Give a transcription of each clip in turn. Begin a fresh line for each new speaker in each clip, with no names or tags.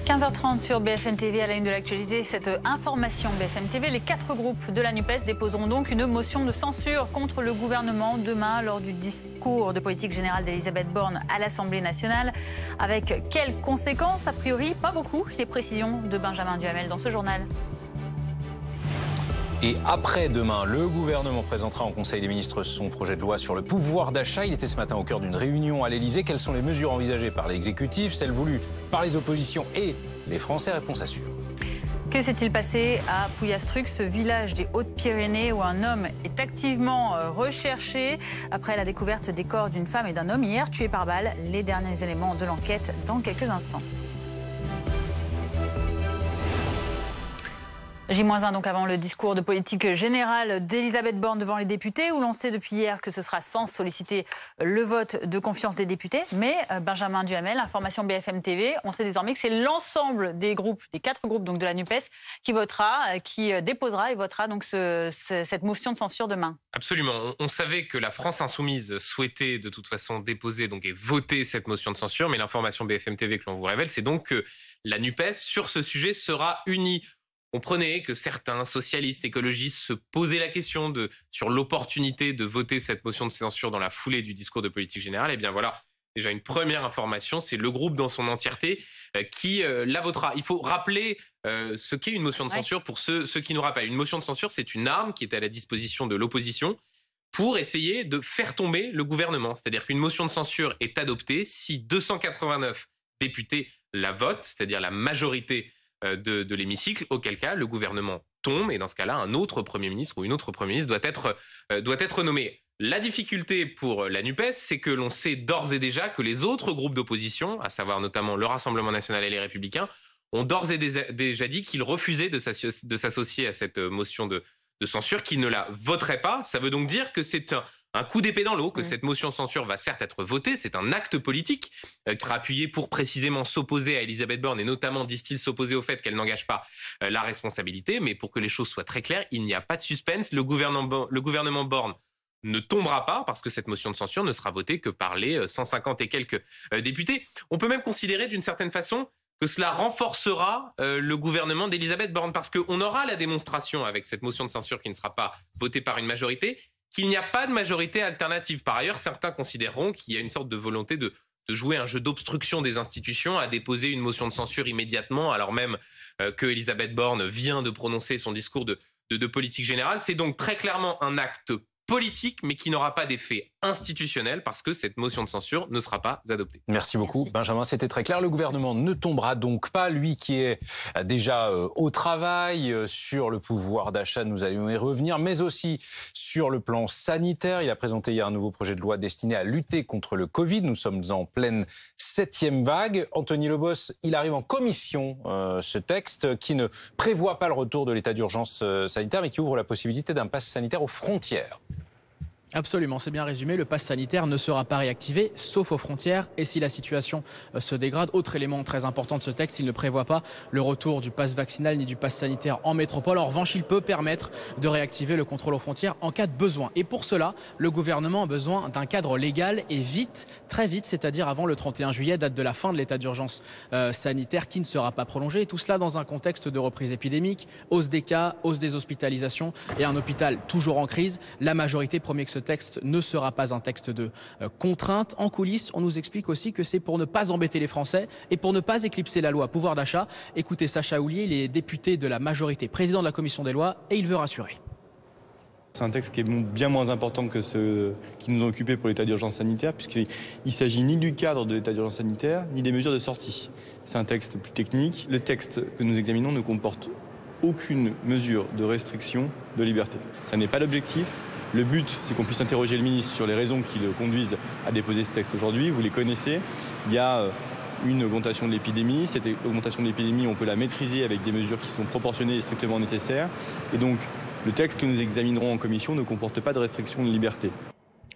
15h30 sur BFM TV, à la une de l'actualité, cette information BFM TV. Les 4 groupes de la NUPES déposeront donc une motion de censure contre le gouvernement demain lors du discours de politique générale d'Elisabeth Borne à l'Assemblée nationale. Avec quelles conséquences? A priori, pas beaucoup. Les précisions de Benjamin Duhamel dans ce journal.
Et après-demain, le gouvernement présentera en Conseil des ministres son projet de loi sur le pouvoir d'achat. Il était ce matin au cœur d'une réunion à l'Elysée. Quelles sont les mesures envisagées par l'exécutif, celles voulues par les oppositions et les Français? Réponse à suivre.
Que s'est-il passé à Pouillastruc, ce village des Hautes-Pyrénées où un homme est activement recherché après la découverte des corps d'une femme et d'un homme hier tués par balle? Les derniers éléments de l'enquête dans quelques instants. J-1 donc avant le discours de politique générale d'Elisabeth Borne devant les députés, où l'on sait depuis hier que ce sera sans solliciter le vote de confiance des députés. Mais Benjamin Duhamel, information BFM TV, on sait désormais que c'est l'ensemble des groupes, des 4 groupes donc de la NUPES, qui votera, qui déposera et votera donc cette motion de censure demain.
Absolument. On savait que la France Insoumise souhaitait de toute façon déposer donc et voter cette motion de censure, mais l'information BFM TV que l'on vous révèle, c'est donc que la NUPES sur ce sujet sera unie. Comprenez que certains socialistes, écologistes se posaient la question sur l'opportunité de voter cette motion de censure dans la foulée du discours de politique générale. Eh bien voilà, déjà une première information, c'est le groupe dans son entièreté qui la votera. Il faut rappeler ce qu'est une motion de censure pour ceux qui nous rappellent. Une motion de censure, c'est une arme qui est à la disposition de l'opposition pour essayer de faire tomber le gouvernement. C'est-à-dire qu'une motion de censure est adoptée si 289 députés la votent, c'est-à-dire la majorité de l'hémicycle, auquel cas le gouvernement tombe et dans ce cas-là un autre Premier ministre ou une autre Premier ministre doit être nommé. La difficulté pour la NUPES, c'est que l'on sait d'ores et déjà que les autres groupes d'opposition, à savoir notamment le Rassemblement national et les Républicains, ont d'ores et déjà dit qu'ils refusaient de s'associer à cette motion de censure, qu'ils ne la voteraient pas. Ça veut donc dire que c'est un coup d'épée dans l'eau, que cette motion de censure va certes être votée, c'est un acte politique qui sera appuyé pour précisément s'opposer à Elisabeth Borne et notamment, disent-ils, s'opposer au fait qu'elle n'engage pas la responsabilité. Mais pour que les choses soient très claires, il n'y a pas de suspense. Le gouvernement Borne ne tombera pas parce que cette motion de censure ne sera votée que par les 150 et quelques députés. On peut même considérer d'une certaine façon que cela renforcera le gouvernement d'Elisabeth Borne parce qu'on aura la démonstration avec cette motion de censure qui ne sera pas votée par une majorité qu'il n'y a pas de majorité alternative. Par ailleurs, certains considéreront qu'il y a une sorte de volonté de jouer un jeu d'obstruction des institutions, à déposer une motion de censure immédiatement, alors même que Elisabeth Borne vient de prononcer son discours de politique générale. C'est donc très clairement un acte politique, mais qui n'aura pas d'effet institutionnel parce que cette motion de censure ne sera pas adoptée.
Merci beaucoup, Benjamin. C'était très clair. Le gouvernement ne tombera donc pas. Lui qui est déjà au travail sur le pouvoir d'achat, nous allons y revenir, mais aussi sur le plan sanitaire. Il a présenté hier un nouveau projet de loi destiné à lutter contre le Covid. Nous sommes en pleine 7e vague. Anthony Lebos, il arrive en commission, ce texte qui ne prévoit pas le retour de l'état d'urgence sanitaire, mais qui ouvre la possibilité d'un pass sanitaire aux frontières.
Absolument, c'est bien résumé. Le pass sanitaire ne sera pas réactivé, sauf aux frontières. Et si la situation se dégrade, autre élément très important de ce texte, il ne prévoit pas le retour du pass vaccinal ni du pass sanitaire en métropole. En revanche, il peut permettre de réactiver le contrôle aux frontières en cas de besoin. Et pour cela, le gouvernement a besoin d'un cadre légal et vite, très vite, c'est-à-dire avant le 31 juillet, date de la fin de l'état d'urgence sanitaire qui ne sera pas prolongé. Et tout cela dans un contexte de reprise épidémique, hausse des cas, hausse des hospitalisations et un hôpital toujours en crise. La majorité promet que ce texte ne sera pas un texte de contrainte. En coulisses, on nous explique aussi que c'est pour ne pas embêter les Français et pour ne pas éclipser la loi pouvoir d'achat. Écoutez Sacha Houlier, il est député de la majorité, président de la commission des lois, et il veut rassurer.
C'est un texte qui est bien moins important que ceux qui nous ont occupés pour l'état d'urgence sanitaire, puisqu'il ne s'agit ni du cadre de l'état d'urgence sanitaire, ni des mesures de sortie. C'est un texte plus technique. Le texte que nous examinons ne comporte aucune mesure de restriction de liberté. Ça n'est pas l'objectif. Le but, c'est qu'on puisse interroger le ministre sur les raisons qui le conduisent à déposer ce texte aujourd'hui. Vous les connaissez. Il y a une augmentation de l'épidémie. Cette augmentation de l'épidémie, on peut la maîtriser avec des mesures qui sont proportionnées et strictement nécessaires. Et donc, le texte que nous examinerons en commission ne comporte pas de restriction de liberté.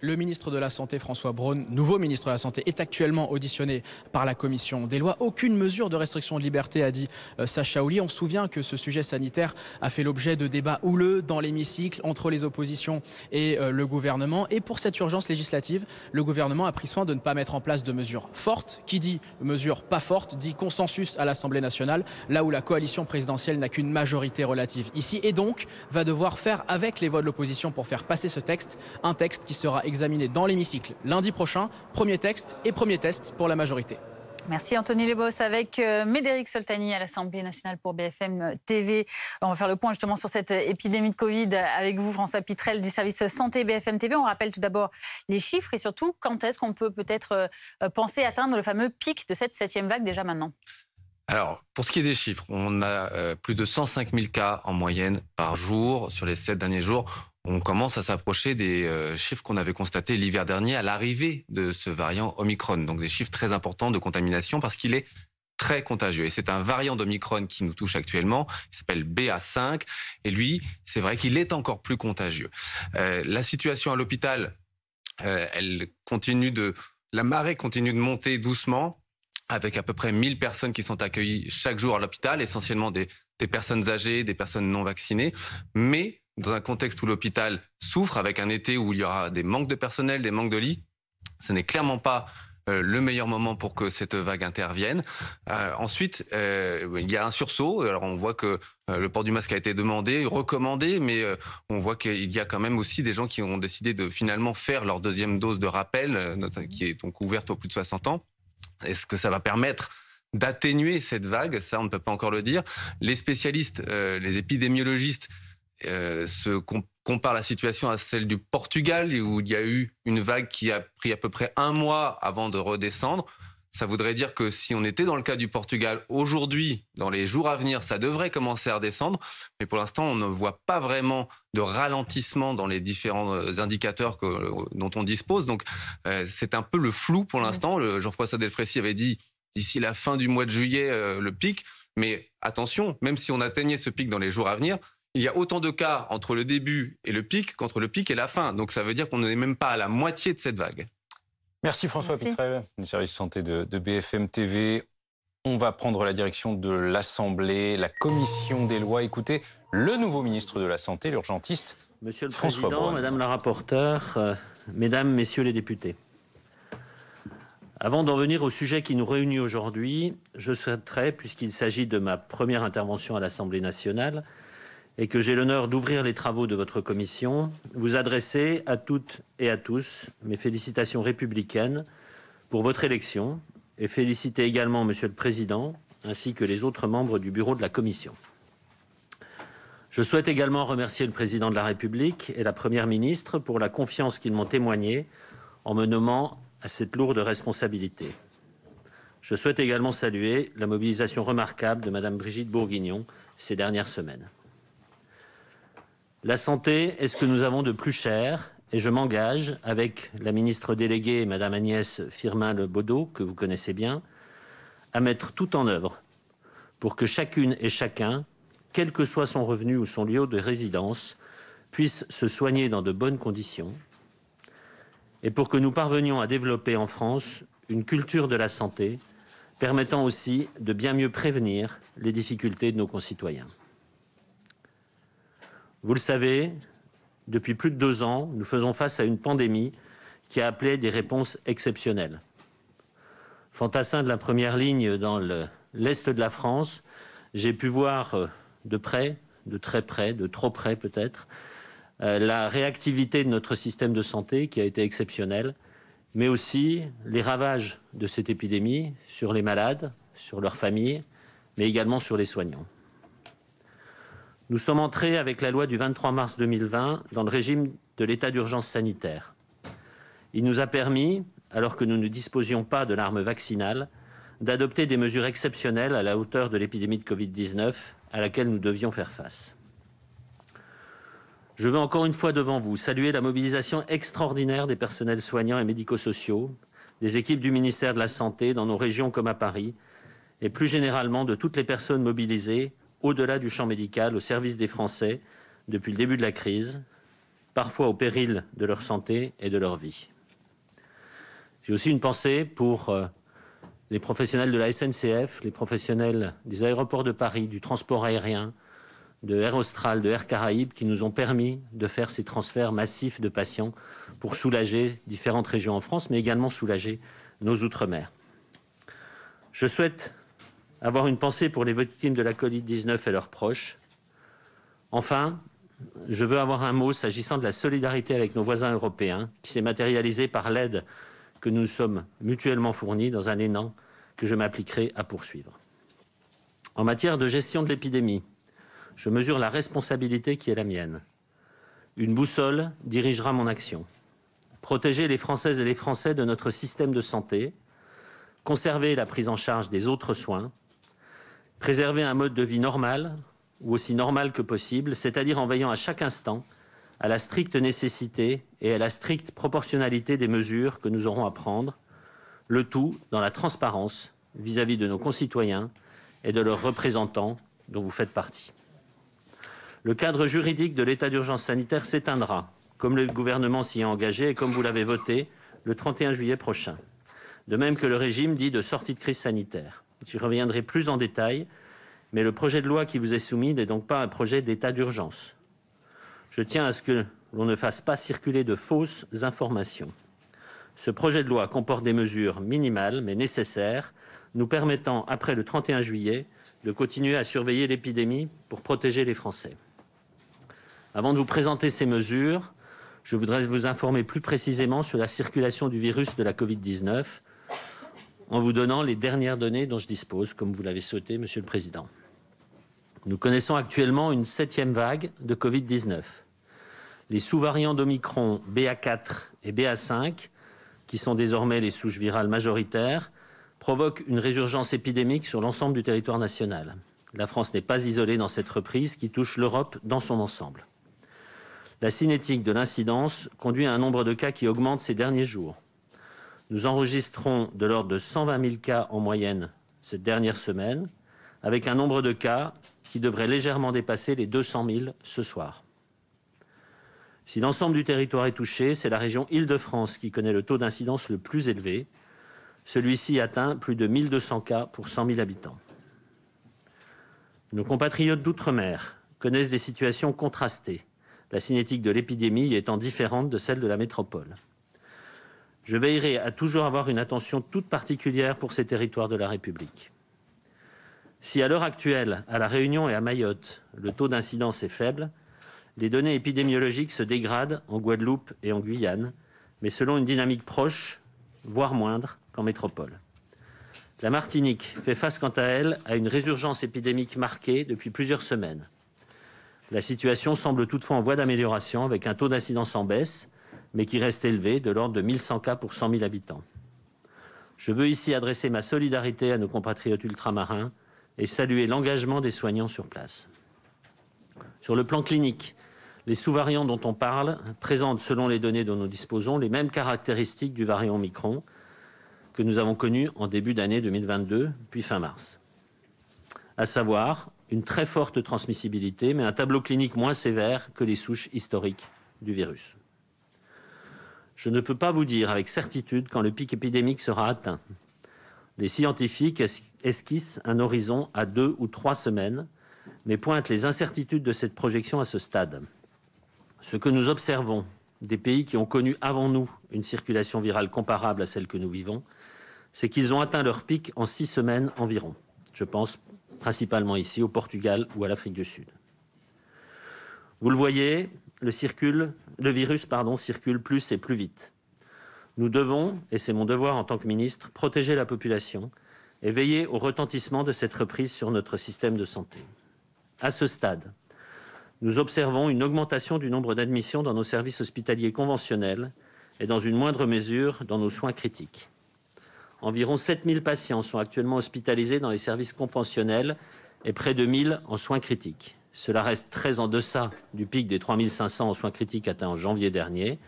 Le ministre de la Santé, François Braun, nouveau ministre de la Santé, est actuellement auditionné par la commission des lois. Aucune mesure de restriction de liberté, a dit Sacha Houlié. On se souvient que ce sujet sanitaire a fait l'objet de débats houleux dans l'hémicycle entre les oppositions et le gouvernement. Et pour cette urgence législative, le gouvernement a pris soin de ne pas mettre en place de mesures fortes. Qui dit mesures pas fortes dit consensus à l'Assemblée nationale, là où la coalition présidentielle n'a qu'une majorité relative ici et donc va devoir faire avec les voix de l'opposition pour faire passer ce texte, un texte qui sera examiné dans l'hémicycle lundi prochain. Premier texte et premier test pour la majorité.
Merci Anthony Lebos avec Médéric Soltani à l'Assemblée nationale pour BFM TV. On va faire le point justement sur cette épidémie de Covid avec vous, François Pitrel du service santé BFM TV. On rappelle tout d'abord les chiffres et surtout quand est-ce qu'on peut peut-être penser atteindre le fameux pic de cette 7e vague déjà maintenant.
Alors, pour ce qui est des chiffres, on a plus de 105 000 cas en moyenne par jour sur les 7 derniers jours. On commence à s'approcher des chiffres qu'on avait constatés l'hiver dernier à l'arrivée de ce variant Omicron. Donc des chiffres très importants de contamination parce qu'il est très contagieux. Et c'est un variant d'Omicron qui nous touche actuellement. Il s'appelle BA5. Et lui, c'est vrai qu'il est encore plus contagieux. La situation à l'hôpital, la marée continue de monter doucement avec à peu près 1000 personnes qui sont accueillies chaque jour à l'hôpital, essentiellement des personnes âgées, des personnes non vaccinées. Mais dans un contexte où l'hôpital souffre, avec un été où il y aura des manques de personnel, des manques de lits, ce n'est clairement pas le meilleur moment pour que cette vague intervienne. Ensuite, il y a un sursaut. Alors on voit que le port du masque a été demandé, recommandé, mais on voit qu'il y a quand même aussi des gens qui ont décidé de finalement faire leur deuxième dose de rappel, qui est donc ouverte aux plus de 60 ans. Est-ce que ça va permettre d'atténuer cette vague? Ça, on ne peut pas encore le dire. Les spécialistes, les épidémiologistes, compare la situation à celle du Portugal où il y a eu une vague qui a pris à peu près un mois avant de redescendre. Ça voudrait dire que si on était dans le cas du Portugal aujourd'hui, dans les jours à venir, ça devrait commencer à redescendre. Mais pour l'instant, on ne voit pas vraiment de ralentissement dans les différents indicateurs dont on dispose. Donc, c'est un peu le flou pour l'instant. Jean-François Delfraissy avait dit d'ici la fin du mois de juillet, le pic. Mais attention, même si on atteignait ce pic dans les jours à venir, il y a autant de cas entre le début et le pic qu'entre le pic et la fin. Donc ça veut dire qu'on n'est même pas à la moitié de cette vague.
Merci François Pitrel, du service santé de BFM TV. On va prendre la direction de l'Assemblée, la commission des lois. Écoutez, le nouveau ministre de la Santé, l'urgentiste
Monsieur le
François
Président,
Braun.
Madame la rapporteure, Mesdames, Messieurs les députés. Avant d'en venir au sujet qui nous réunit aujourd'hui, je souhaiterais, puisqu'il s'agit de ma première intervention à l'Assemblée nationale, et que j'ai l'honneur d'ouvrir les travaux de votre commission, vous adresser à toutes et à tous mes félicitations républicaines pour votre élection et féliciter également Monsieur le Président ainsi que les autres membres du bureau de la commission. Je souhaite également remercier le Président de la République et la Première ministre pour la confiance qu'ils m'ont témoignée en me nommant à cette lourde responsabilité. Je souhaite également saluer la mobilisation remarquable de Madame Brigitte Bourguignon ces dernières semaines. La santé est ce que nous avons de plus cher et je m'engage, avec la ministre déléguée, Madame Agnès Firmin-Le Bodo, que vous connaissez bien, à mettre tout en œuvre pour que chacune et chacun, quel que soit son revenu ou son lieu de résidence, puisse se soigner dans de bonnes conditions et pour que nous parvenions à développer en France une culture de la santé permettant aussi de bien mieux prévenir les difficultés de nos concitoyens. Vous le savez, depuis plus de 2 ans, nous faisons face à une pandémie qui a appelé des réponses exceptionnelles. Fantassin de la première ligne dans l'Est de la France, j'ai pu voir de près, de très près, de trop près peut-être, la réactivité de notre système de santé qui a été exceptionnelle, mais aussi les ravages de cette épidémie sur les malades, sur leurs familles, mais également sur les soignants. Nous sommes entrés avec la loi du 23 mars 2020 dans le régime de l'état d'urgence sanitaire. Il nous a permis, alors que nous ne disposions pas de l'arme vaccinale, d'adopter des mesures exceptionnelles à la hauteur de l'épidémie de Covid-19 à laquelle nous devions faire face. Je veux encore une fois devant vous saluer la mobilisation extraordinaire des personnels soignants et médico-sociaux, des équipes du ministère de la Santé dans nos régions comme à Paris, et plus généralement de toutes les personnes mobilisées au-delà du champ médical, au service des Français, depuis le début de la crise, parfois au péril de leur santé et de leur vie. J'ai aussi une pensée pour les professionnels de la SNCF, les professionnels des aéroports de Paris, du transport aérien, de Air Austral, de Air Caraïbes, qui nous ont permis de faire ces transferts massifs de patients pour soulager différentes régions en France, mais également soulager nos outre-mer. Je souhaite avoir une pensée pour les victimes de la Covid-19 et leurs proches. Enfin, je veux avoir un mot s'agissant de la solidarité avec nos voisins européens, qui s'est matérialisée par l'aide que nous sommes mutuellement fournis dans un élan que je m'appliquerai à poursuivre. En matière de gestion de l'épidémie, je mesure la responsabilité qui est la mienne. Une boussole dirigera mon action. Protéger les Françaises et les Français de notre système de santé, conserver la prise en charge des autres soins, préserver un mode de vie normal, ou aussi normal que possible, c'est-à-dire en veillant à chaque instant à la stricte nécessité et à la stricte proportionnalité des mesures que nous aurons à prendre, le tout dans la transparence vis-à-vis de nos concitoyens et de leurs représentants dont vous faites partie. Le cadre juridique de l'état d'urgence sanitaire s'éteindra, comme le gouvernement s'y est engagé et comme vous l'avez voté le 31 juillet prochain. De même que le régime dit de sortie de crise sanitaire. J'y reviendrai plus en détail, mais le projet de loi qui vous est soumis n'est donc pas un projet d'état d'urgence. Je tiens à ce que l'on ne fasse pas circuler de fausses informations. Ce projet de loi comporte des mesures minimales mais nécessaires, nous permettant, après le 31 juillet, de continuer à surveiller l'épidémie pour protéger les Français. Avant de vous présenter ces mesures, je voudrais vous informer plus précisément sur la circulation du virus de la Covid-19 en vous donnant les dernières données dont je dispose, comme vous l'avez souhaité, Monsieur le Président. Nous connaissons actuellement une 7e vague de Covid-19. Les sous-variants d'Omicron BA4 et BA5, qui sont désormais les souches virales majoritaires, provoquent une résurgence épidémique sur l'ensemble du territoire national. La France n'est pas isolée dans cette reprise qui touche l'Europe dans son ensemble. La cinétique de l'incidence conduit à un nombre de cas qui augmente ces derniers jours. Nous enregistrons de l'ordre de 120 000 cas en moyenne cette dernière semaine, avec un nombre de cas qui devrait légèrement dépasser les 200 000 ce soir. Si l'ensemble du territoire est touché, c'est la région Île-de-France qui connaît le taux d'incidence le plus élevé. Celui-ci atteint plus de 1200 cas pour 100 000 habitants. Nos compatriotes d'outre-mer connaissent des situations contrastées, la cinétique de l'épidémie étant différente de celle de la métropole. Je veillerai à toujours avoir une attention toute particulière pour ces territoires de la République. Si à l'heure actuelle, à La Réunion et à Mayotte, le taux d'incidence est faible, les données épidémiologiques se dégradent en Guadeloupe et en Guyane, mais selon une dynamique proche, voire moindre, qu'en métropole. La Martinique fait face quant à elle à une résurgence épidémique marquée depuis plusieurs semaines. La situation semble toutefois en voie d'amélioration avec un taux d'incidence en baisse, mais qui reste élevé, de l'ordre de 1100 cas pour 100 000 habitants. Je veux ici adresser ma solidarité à nos compatriotes ultramarins et saluer l'engagement des soignants sur place. Sur le plan clinique, les sous-variants dont on parle présentent, selon les données dont nous disposons, les mêmes caractéristiques du variant Omicron que nous avons connu en début d'année 2022, puis fin mars. À savoir, une très forte transmissibilité, mais un tableau clinique moins sévère que les souches historiques du virus. Je ne peux pas vous dire avec certitude quand le pic épidémique sera atteint. Les scientifiques esquissent un horizon à 2 ou 3 semaines, mais pointent les incertitudes de cette projection à ce stade. Ce que nous observons des pays qui ont connu avant nous une circulation virale comparable à celle que nous vivons, c'est qu'ils ont atteint leur pic en 6 semaines environ. Je pense principalement ici au Portugal ou à l'Afrique du Sud. Vous le voyez, le virus circule plus et plus vite. Nous devons, et c'est mon devoir en tant que ministre, protéger la population et veiller au retentissement de cette reprise sur notre système de santé. À ce stade, nous observons une augmentation du nombre d'admissions dans nos services hospitaliers conventionnels et dans une moindre mesure dans nos soins critiques. Environ 7000 patients sont actuellement hospitalisés dans les services conventionnels et près de 1000 en soins critiques. Cela reste très en deçà du pic des 3500 en soins critiques atteint en janvier dernier,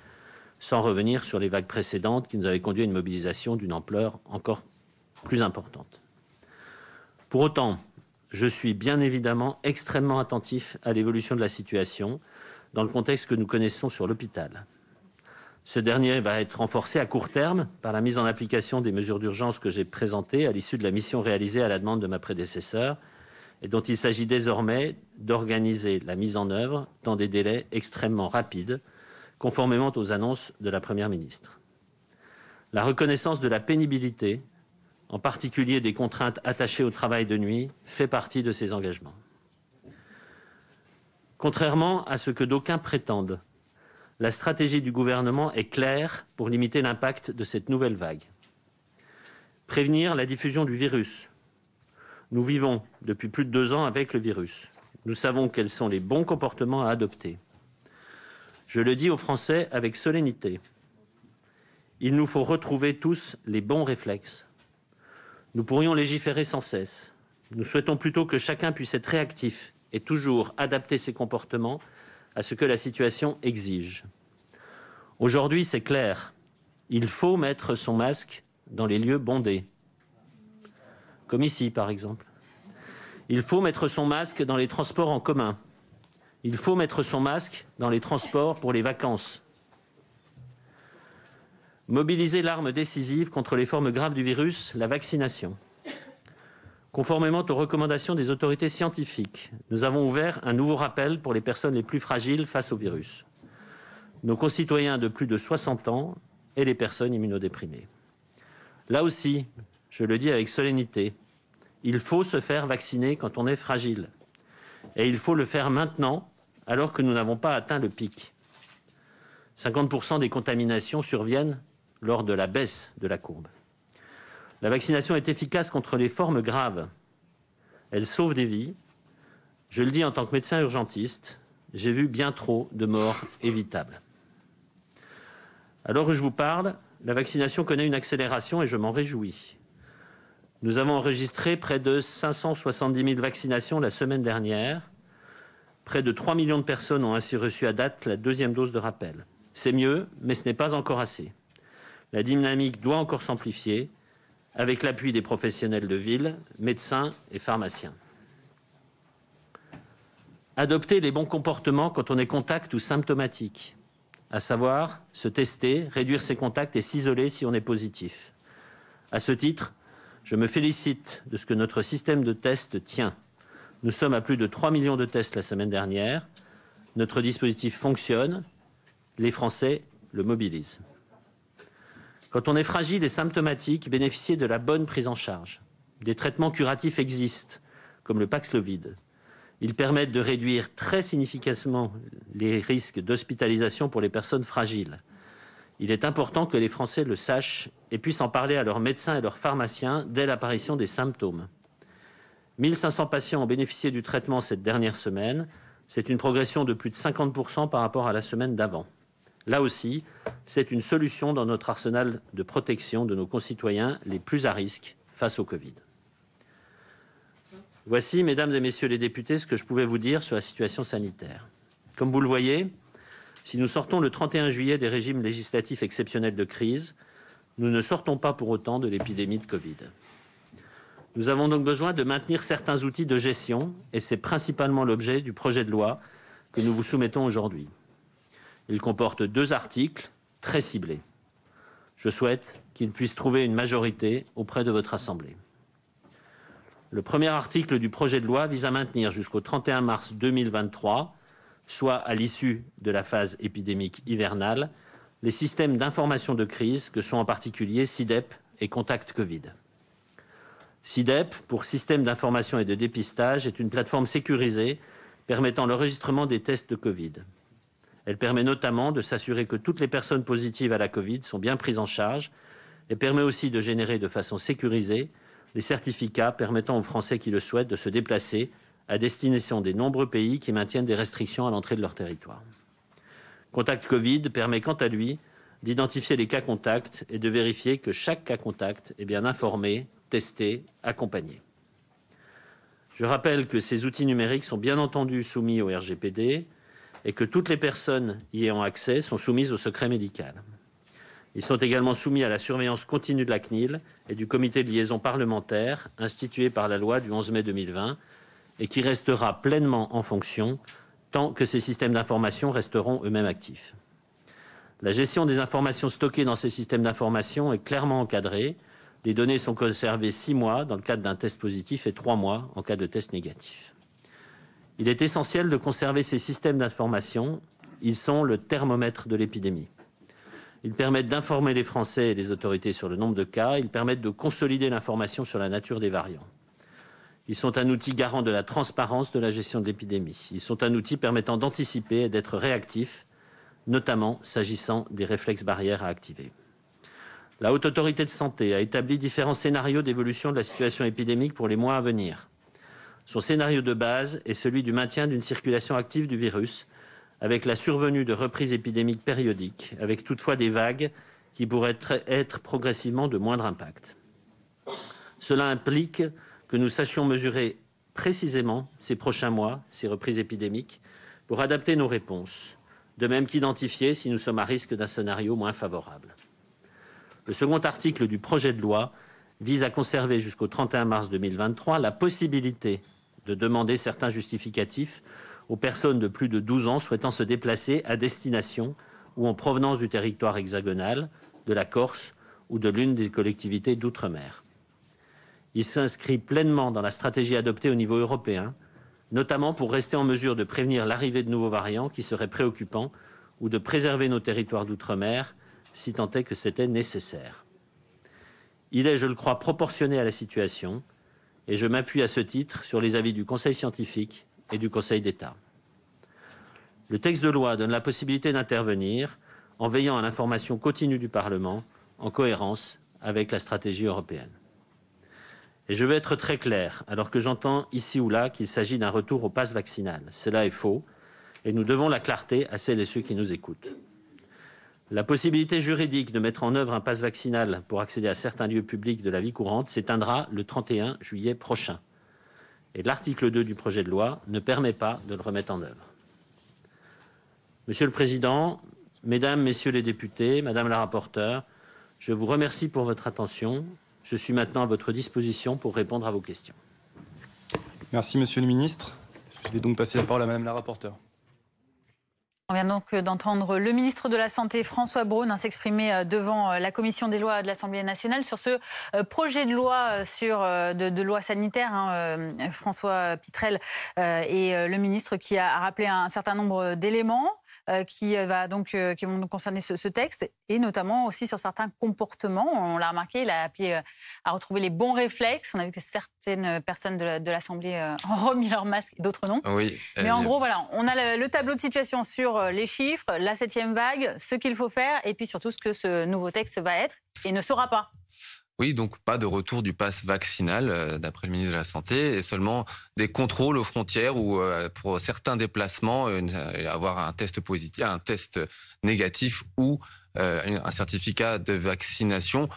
sans revenir sur les vagues précédentes qui nous avaient conduit à une mobilisation d'une ampleur encore plus importante. Pour autant, je suis bien évidemment extrêmement attentif à l'évolution de la situation, dans le contexte que nous connaissons sur l'hôpital. Ce dernier va être renforcé à court terme par la mise en application des mesures d'urgence que j'ai présentées à l'issue de la mission réalisée à la demande de ma prédécesseure et dont il s'agit désormais d'organiser la mise en œuvre dans des délais extrêmement rapides, conformément aux annonces de la Première ministre. La reconnaissance de la pénibilité, en particulier des contraintes attachées au travail de nuit, fait partie de ces engagements. Contrairement à ce que d'aucuns prétendent, la stratégie du gouvernement est claire pour limiter l'impact de cette nouvelle vague. Prévenir la diffusion du virus. Nous vivons depuis plus de 2 ans avec le virus. Nous savons quels sont les bons comportements à adopter. Je le dis aux Français avec solennité. Il nous faut retrouver tous les bons réflexes. Nous pourrions légiférer sans cesse. Nous souhaitons plutôt que chacun puisse être réactif et toujours adapter ses comportements à ce que la situation exige. Aujourd'hui, c'est clair. Il faut mettre son masque dans les lieux bondés. Comme ici, par exemple. Il faut mettre son masque dans les transports en commun. Il faut mettre son masque dans les transports pour les vacances. Mobiliser l'arme décisive contre les formes graves du virus, la vaccination. Conformément aux recommandations des autorités scientifiques, nous avons ouvert un nouveau rappel pour les personnes les plus fragiles face au virus. Nos concitoyens de plus de 60 ans et les personnes immunodéprimées. Là aussi, je le dis avec solennité, il faut se faire vacciner quand on est fragile. Et il faut le faire maintenant, alors que nous n'avons pas atteint le pic. 50% des contaminations surviennent lors de la baisse de la courbe. La vaccination est efficace contre les formes graves. Elle sauve des vies. Je le dis en tant que médecin urgentiste, j'ai vu bien trop de morts évitables. Alors que je vous parle, la vaccination connaît une accélération et je m'en réjouis. Nous avons enregistré près de 570 000 vaccinations la semaine dernière. Près de 3 millions de personnes ont ainsi reçu à date la 2e dose de rappel. C'est mieux, mais ce n'est pas encore assez. La dynamique doit encore s'amplifier avec l'appui des professionnels de ville, médecins et pharmaciens. Adopter les bons comportements quand on est contact ou symptomatique, à savoir se tester, réduire ses contacts et s'isoler si on est positif. À ce titre, je me félicite de ce que notre système de tests tient. Nous sommes à plus de 3 millions de tests la semaine dernière. Notre dispositif fonctionne. Les Français le mobilisent. Quand on est fragile et symptomatique, bénéficier de la bonne prise en charge. Des traitements curatifs existent, comme le Paxlovid. Ils permettent de réduire très significativement les risques d'hospitalisation pour les personnes fragiles. Il est important que les Français le sachent et puissent en parler à leurs médecins et leurs pharmaciens dès l'apparition des symptômes. 1500 patients ont bénéficié du traitement cette dernière semaine. C'est une progression de plus de 50% par rapport à la semaine d'avant. Là aussi, c'est une solution dans notre arsenal de protection de nos concitoyens les plus à risque face au Covid. Voici, mesdames et messieurs les députés, ce que je pouvais vous dire sur la situation sanitaire. Comme vous le voyez, si nous sortons le 31 juillet des régimes législatifs exceptionnels de crise, nous ne sortons pas pour autant de l'épidémie de Covid. Nous avons donc besoin de maintenir certains outils de gestion et c'est principalement l'objet du projet de loi que nous vous soumettons aujourd'hui. Il comporte 2 articles très ciblés. Je souhaite qu'il puisse trouver une majorité auprès de votre Assemblée. Le premier article du projet de loi vise à maintenir jusqu'au 31 mars 2023, soit à l'issue de la phase épidémique hivernale, les systèmes d'information de crise que sont en particulier SI-DEP et Contact Covid. SI-DEP, pour Système d'information et de dépistage, est une plateforme sécurisée permettant l'enregistrement des tests de Covid. Elle permet notamment de s'assurer que toutes les personnes positives à la Covid sont bien prises en charge et permet aussi de générer de façon sécurisée les certificats permettant aux Français qui le souhaitent de se déplacer à destination des nombreux pays qui maintiennent des restrictions à l'entrée de leur territoire. Contact Covid permet quant à lui d'identifier les cas contacts et de vérifier que chaque cas contact est bien informé, testé, accompagné. Je rappelle que ces outils numériques sont bien entendu soumis au RGPD et que toutes les personnes y ayant accès sont soumises au secret médical. Ils sont également soumis à la surveillance continue de la CNIL et du comité de liaison parlementaire institué par la loi du 11 mai 2020 et qui restera pleinement en fonction tant que ces systèmes d'information resteront eux-mêmes actifs. La gestion des informations stockées dans ces systèmes d'information est clairement encadrée. Les données sont conservées 6 mois dans le cadre d'un test positif et 3 mois en cas de test négatif. Il est essentiel de conserver ces systèmes d'information. Ils sont le thermomètre de l'épidémie. Ils permettent d'informer les Français et les autorités sur le nombre de cas. Ils permettent de consolider l'information sur la nature des variants. Ils sont un outil garant de la transparence de la gestion de l'épidémie. Ils sont un outil permettant d'anticiper et d'être réactif, notamment s'agissant des réflexes barrières à activer. La Haute Autorité de Santé a établi différents scénarios d'évolution de la situation épidémique pour les mois à venir. Son scénario de base est celui du maintien d'une circulation active du virus, avec la survenue de reprises épidémiques périodiques, avec toutefois des vagues qui pourraient être progressivement de moindre impact. Cela implique que nous sachions mesurer précisément ces prochains mois, ces reprises épidémiques, pour adapter nos réponses, de même qu'identifier si nous sommes à risque d'un scénario moins favorable. Le second article du projet de loi vise à conserver jusqu'au 31 mars 2023 la possibilité de demander certains justificatifs aux personnes de plus de 12 ans souhaitant se déplacer à destination ou en provenance du territoire hexagonal, de la Corse ou de l'une des collectivités d'outre-mer. Il s'inscrit pleinement dans la stratégie adoptée au niveau européen, notamment pour rester en mesure de prévenir l'arrivée de nouveaux variants qui seraient préoccupants ou de préserver nos territoires d'outre-mer, si tant est que c'était nécessaire. Il est, je le crois, proportionné à la situation, et je m'appuie à ce titre sur les avis du Conseil scientifique et du Conseil d'État. Le texte de loi donne la possibilité d'intervenir en veillant à l'information continue du Parlement, en cohérence avec la stratégie européenne. Et je veux être très clair, alors que j'entends ici ou là qu'il s'agit d'un retour au pass vaccinal. Cela est faux, et nous devons la clarté à celles et ceux qui nous écoutent. La possibilité juridique de mettre en œuvre un pass vaccinal pour accéder à certains lieux publics de la vie courante s'éteindra le 31 juillet prochain. Et l'article 2 du projet de loi ne permet pas de le remettre en œuvre. Monsieur le Président, Mesdames, Messieurs les députés, Madame la rapporteure, je vous remercie pour votre attention. Je suis maintenant à votre disposition pour répondre à vos questions.
Merci Monsieur le Ministre. Je vais donc passer la parole à Madame la rapporteure.
On vient donc d'entendre le ministre de la Santé, François Braun, s'exprimer devant la commission des lois de l'Assemblée nationale sur ce projet de loi de loi sanitaire. François Pitrel est le ministre qui a rappelé un certain nombre d'éléments qui vont concerner ce texte et notamment aussi sur certains comportements. On l'a remarqué, il a appelé à retrouver les bons réflexes. On a vu que certaines personnes de l'Assemblée ont remis leur masque et d'autres non.
Oui,
mais en gros, voilà, on a le tableau de situation sur les chiffres, la 7e vague, ce qu'il faut faire et puis surtout ce que ce nouveau texte va être et ne sera pas.
Oui, donc pas de retour du pass vaccinal, d'après le ministre de la Santé, et seulement des contrôles aux frontières ou pour certains déplacements, avoir un test positif, un test négatif ou un certificat de vaccination.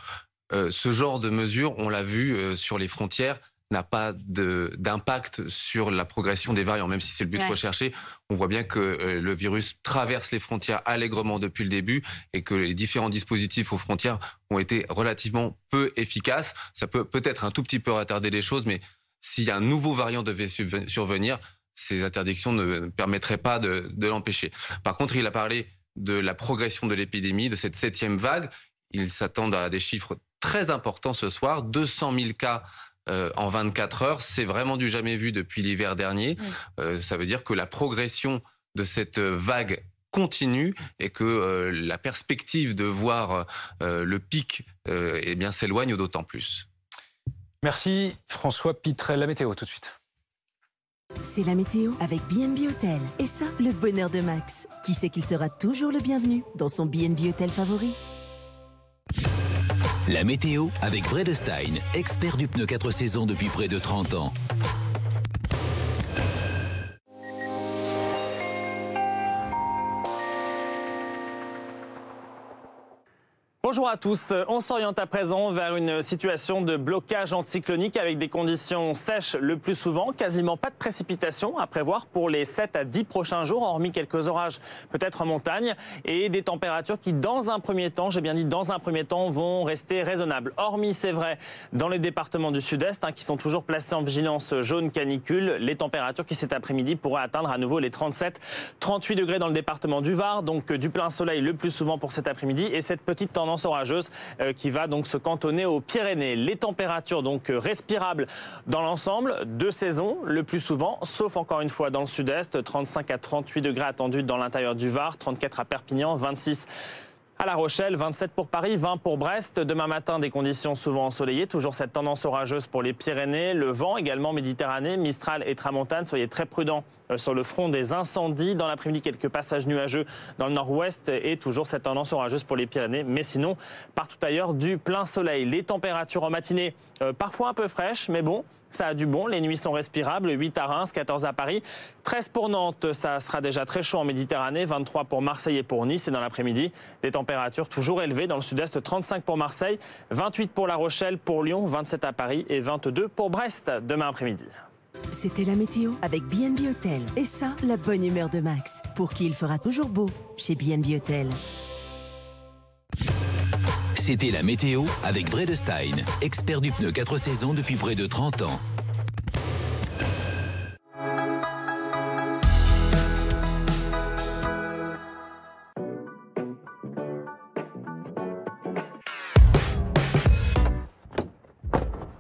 Ce genre de mesures, on l'a vu sur les frontières, n'a pas d'impact sur la progression des variants, même si c'est le but recherché. On voit bien que le virus traverse les frontières allègrement depuis le début et que les différents dispositifs aux frontières ont été relativement peu efficaces. Ça peut peut-être un tout petit peu retarder les choses, mais si un nouveau variant devait survenir, ces interdictions ne permettraient pas de l'empêcher. Par contre, il a parlé de la progression de l'épidémie, de cette 7e vague. Ils s'attendent à des chiffres très importants ce soir, 200 000 cas en 24 heures, c'est vraiment du jamais vu depuis l'hiver dernier. Ça veut dire que la progression de cette vague continue et que la perspective de voir le pic s'éloigne d'autant plus.
Merci François Pitrel. La météo tout de suite.
C'est la météo avec B&B Hôtel. Et ça, le bonheur de Max, qui sait qu'il sera toujours le bienvenu dans son B&B Hôtel favori.
La météo avec Vredestein, expert du pneu 4 saisons depuis près de 30 ans.
Bonjour à tous. On s'oriente à présent vers une situation de blocage anticyclonique avec des conditions sèches le plus souvent. Quasiment pas de précipitations à prévoir pour les 7 à 10 prochains jours, hormis quelques orages peut-être en montagne. Et des températures qui, dans un premier temps, j'ai bien dit dans un premier temps, vont rester raisonnables. Hormis, c'est vrai, dans les départements du sud-est, qui sont toujours placés en vigilance jaune canicule, les températures qui cet après-midi pourraient atteindre à nouveau les 37-38 degrés dans le département du Var. Donc du plein soleil le plus souvent pour cet après-midi et cette petite tendance orageuse qui va donc se cantonner aux Pyrénées. Les températures donc respirables dans l'ensemble, de saison le plus souvent, sauf encore une fois dans le sud-est, 35 à 38 degrés attendus dans l'intérieur du Var, 34 à Perpignan, 26 à La Rochelle, 27 pour Paris, 20 pour Brest. Demain matin, des conditions souvent ensoleillées. Toujours cette tendance orageuse pour les Pyrénées. Le vent également Méditerranée, Mistral et Tramontane. Soyez très prudents sur le front des incendies. Dans l'après-midi, quelques passages nuageux dans le nord-ouest et toujours cette tendance orageuse pour les Pyrénées. Mais sinon, partout ailleurs, du plein soleil. Les températures en matinée, parfois un peu fraîches, mais bon, ça a du bon, les nuits sont respirables, 8 à Reims, 14 à Paris, 13 pour Nantes, ça sera déjà très chaud en Méditerranée, 23 pour Marseille et pour Nice, et dans l'après-midi, des températures toujours élevées dans le sud-est, 35 pour Marseille, 28 pour La Rochelle, pour Lyon, 27 à Paris et 22 pour Brest demain après-midi.
C'était la météo avec B&B Hôtel. Et ça, la bonne humeur de Max, pour qui il fera toujours beau chez B&B Hôtel.
C'était la météo avec Bredestein, expert du pneu 4 saisons depuis près de 30 ans.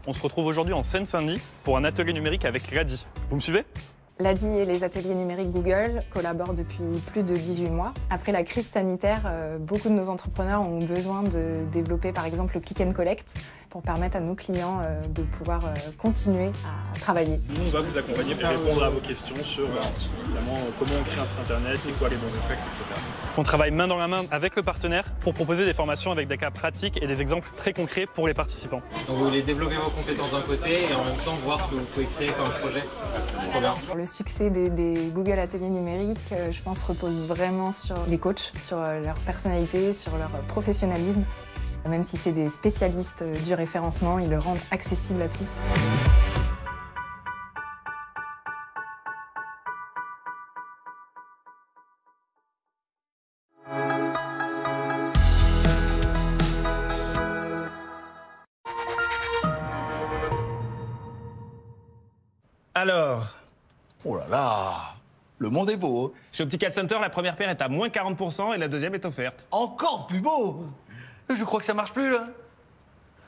On se retrouve aujourd'hui en Seine-Saint-Denis pour un atelier numérique avec l'ADI. Vous me suivez ?
L'ADI et les ateliers numériques Google collaborent depuis plus de 18 mois. Après la crise sanitaire, beaucoup de nos entrepreneurs ont besoin de développer par exemple le click and collect pour permettre à nos clients de pouvoir continuer à travailler.
Nous, on va vous accompagner pour répondre à vos questions sur évidemment, comment on crée un site internet, c'est quoi les bons réflexes, etc. On travaille main dans la main avec le partenaire pour proposer des formations avec des cas pratiques et des exemples très concrets pour les participants.
Donc vous voulez développer vos compétences d'un côté et en même temps voir ce que vous pouvez créer comme projet. Trop bien.
Le succès des Google Ateliers numériques, je pense, repose vraiment sur les coachs, sur leur personnalité, sur leur professionnalisme. Même si c'est des spécialistes du référencement, ils le rendent accessible à tous.
Alors, oh là là, le monde est beau. Chez Optical Center, la première paire est à moins 40% et la deuxième est offerte.
Encore plus beau. Je crois que ça marche plus, là.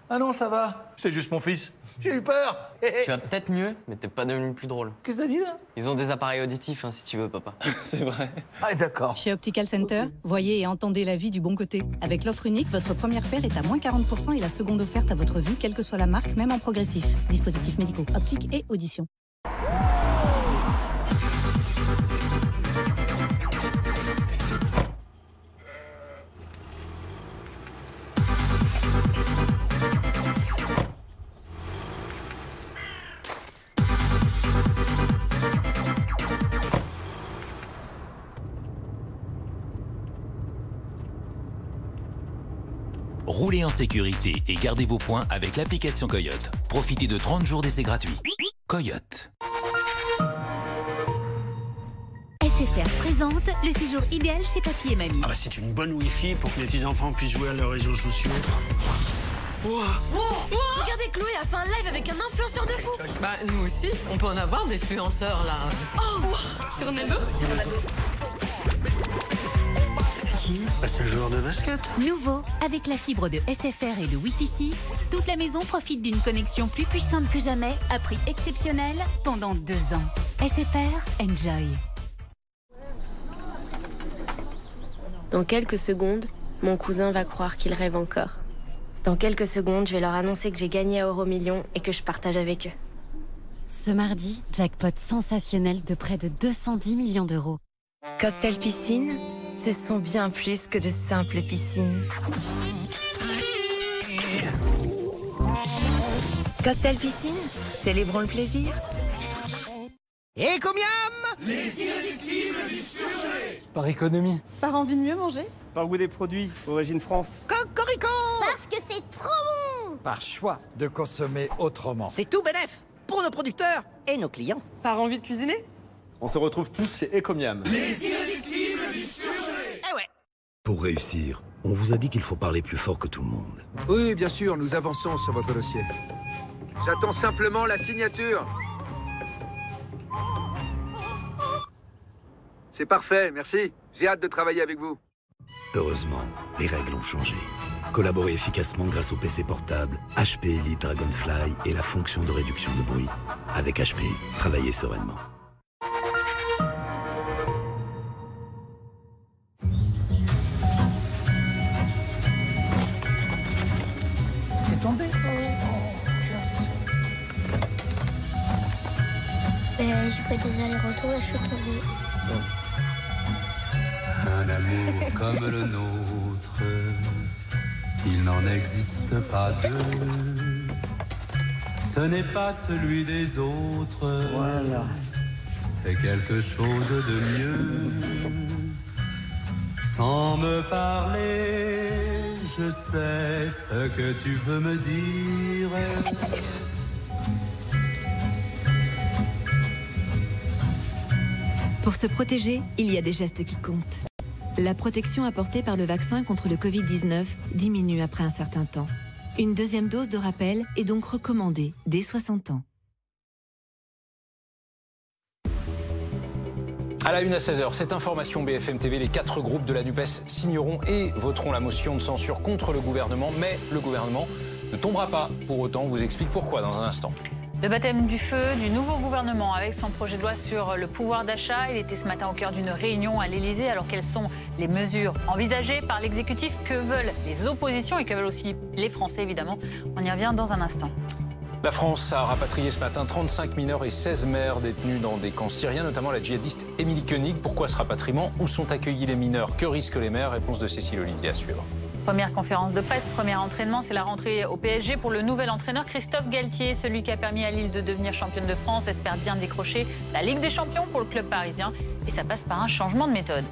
Ah non, ça va. C'est juste mon fils. J'ai eu peur.
Tu vas peut-être mieux, mais t'es pas devenu plus drôle.
Qu'est-ce que t'as dit, là?
Ils ont des appareils auditifs, si tu veux, papa.
C'est vrai. Ah, d'accord.
Chez Optical Center, voyez et entendez la vie du bon côté. Avec l'offre unique, votre première paire est à moins 40% et la seconde offerte à votre vue, quelle que soit la marque, même en progressif. Dispositifs médicaux, optique et audition.
Roulez en sécurité et gardez vos points avec l'application Coyote. Profitez de 30 jours d'essai gratuit. Coyote.
SFR présente le séjour idéal chez Papy et Mamie.
Ah bah c'est une bonne Wi-Fi pour que les petits-enfants puissent jouer à leurs réseaux sociaux.
Wow. Regardez, Chloé a fait un live avec un influenceur de fou.
Bah nous aussi, on peut en avoir des influenceurs là.
Oh, c'est Ronaldo.
Bah, c'est le joueur de basket.
Nouveau, avec la fibre de SFR et le Wi-Fi 6, toute la maison profite d'une connexion plus puissante que jamais à prix exceptionnel pendant 2 ans. SFR, enjoy.
Dans quelques secondes, mon cousin va croire qu'il rêve encore. Dans quelques secondes, je vais leur annoncer que j'ai gagné à Euromillions et que je partage avec eux.
Ce mardi, jackpot sensationnel de près de 210 millions d'euros.
Cocktail piscine, ce sont bien plus que de simples piscines. Cocktail piscine, célébrons le plaisir.
Ecomiam!
Les irréductibles du surgelé.
Par économie.
Par envie de mieux manger.
Par goût des produits, origine France.
Cocorico!
Parce que c'est trop bon.
Par choix de consommer autrement.
C'est tout bénef pour nos producteurs et nos clients.
Par envie de cuisiner.
On se retrouve tous chez Ecomiam.
Les irréductibles du surgelé.
Eh ouais!
Pour réussir, on vous a dit qu'il faut parler plus fort que tout le monde.
Oui, bien sûr, nous avançons sur votre dossier. J'attends simplement la signature. C'est parfait, merci. J'ai hâte de travailler avec vous.
Heureusement, les règles ont changé. Collaborez efficacement grâce au PC portable, HP Elite Dragonfly et la fonction de réduction de bruit. Avec HP, travaillez sereinement.
C'est tombé?
Je fais des allers-retours et je suis tombée.
Un amour comme le nôtre, il n'en existe pas deux. Ce n'est pas celui des autres.
Voilà.
C'est quelque chose de mieux. Sans me parler, je sais ce que tu veux me dire.
Pour se protéger, il y a des gestes qui comptent. La protection apportée par le vaccin contre le Covid-19 diminue après un certain temps. Une deuxième dose de rappel est donc recommandée dès 60 ans.
À la une à 16h, cette information BFM TV, les 4 groupes de la NUPES signeront et voteront la motion de censure contre le gouvernement, mais le gouvernement ne tombera pas. Pour autant, on vous explique pourquoi dans un instant.
Le baptême du feu du nouveau gouvernement avec son projet de loi sur le pouvoir d'achat. Il était ce matin au cœur d'une réunion à l'Elysée. Alors quelles sont les mesures envisagées par l'exécutif? Que veulent les oppositions et que veulent aussi les Français évidemment? On y revient dans un instant.
La France a rapatrié ce matin 35 mineurs et 16 mères détenus dans des camps syriens, notamment la djihadiste Émilie Koenig. Pourquoi ce rapatriement? Où sont accueillis les mineurs? Que risquent les mères? Réponse de Cécile Olivier à suivre.
Première conférence de presse, premier entraînement, c'est la rentrée au PSG pour le nouvel entraîneur Christophe Galtier. Celui qui a permis à Lille de devenir championne de France espère bien décrocher la Ligue des Champions pour le club parisien. Et ça passe par un changement de méthode.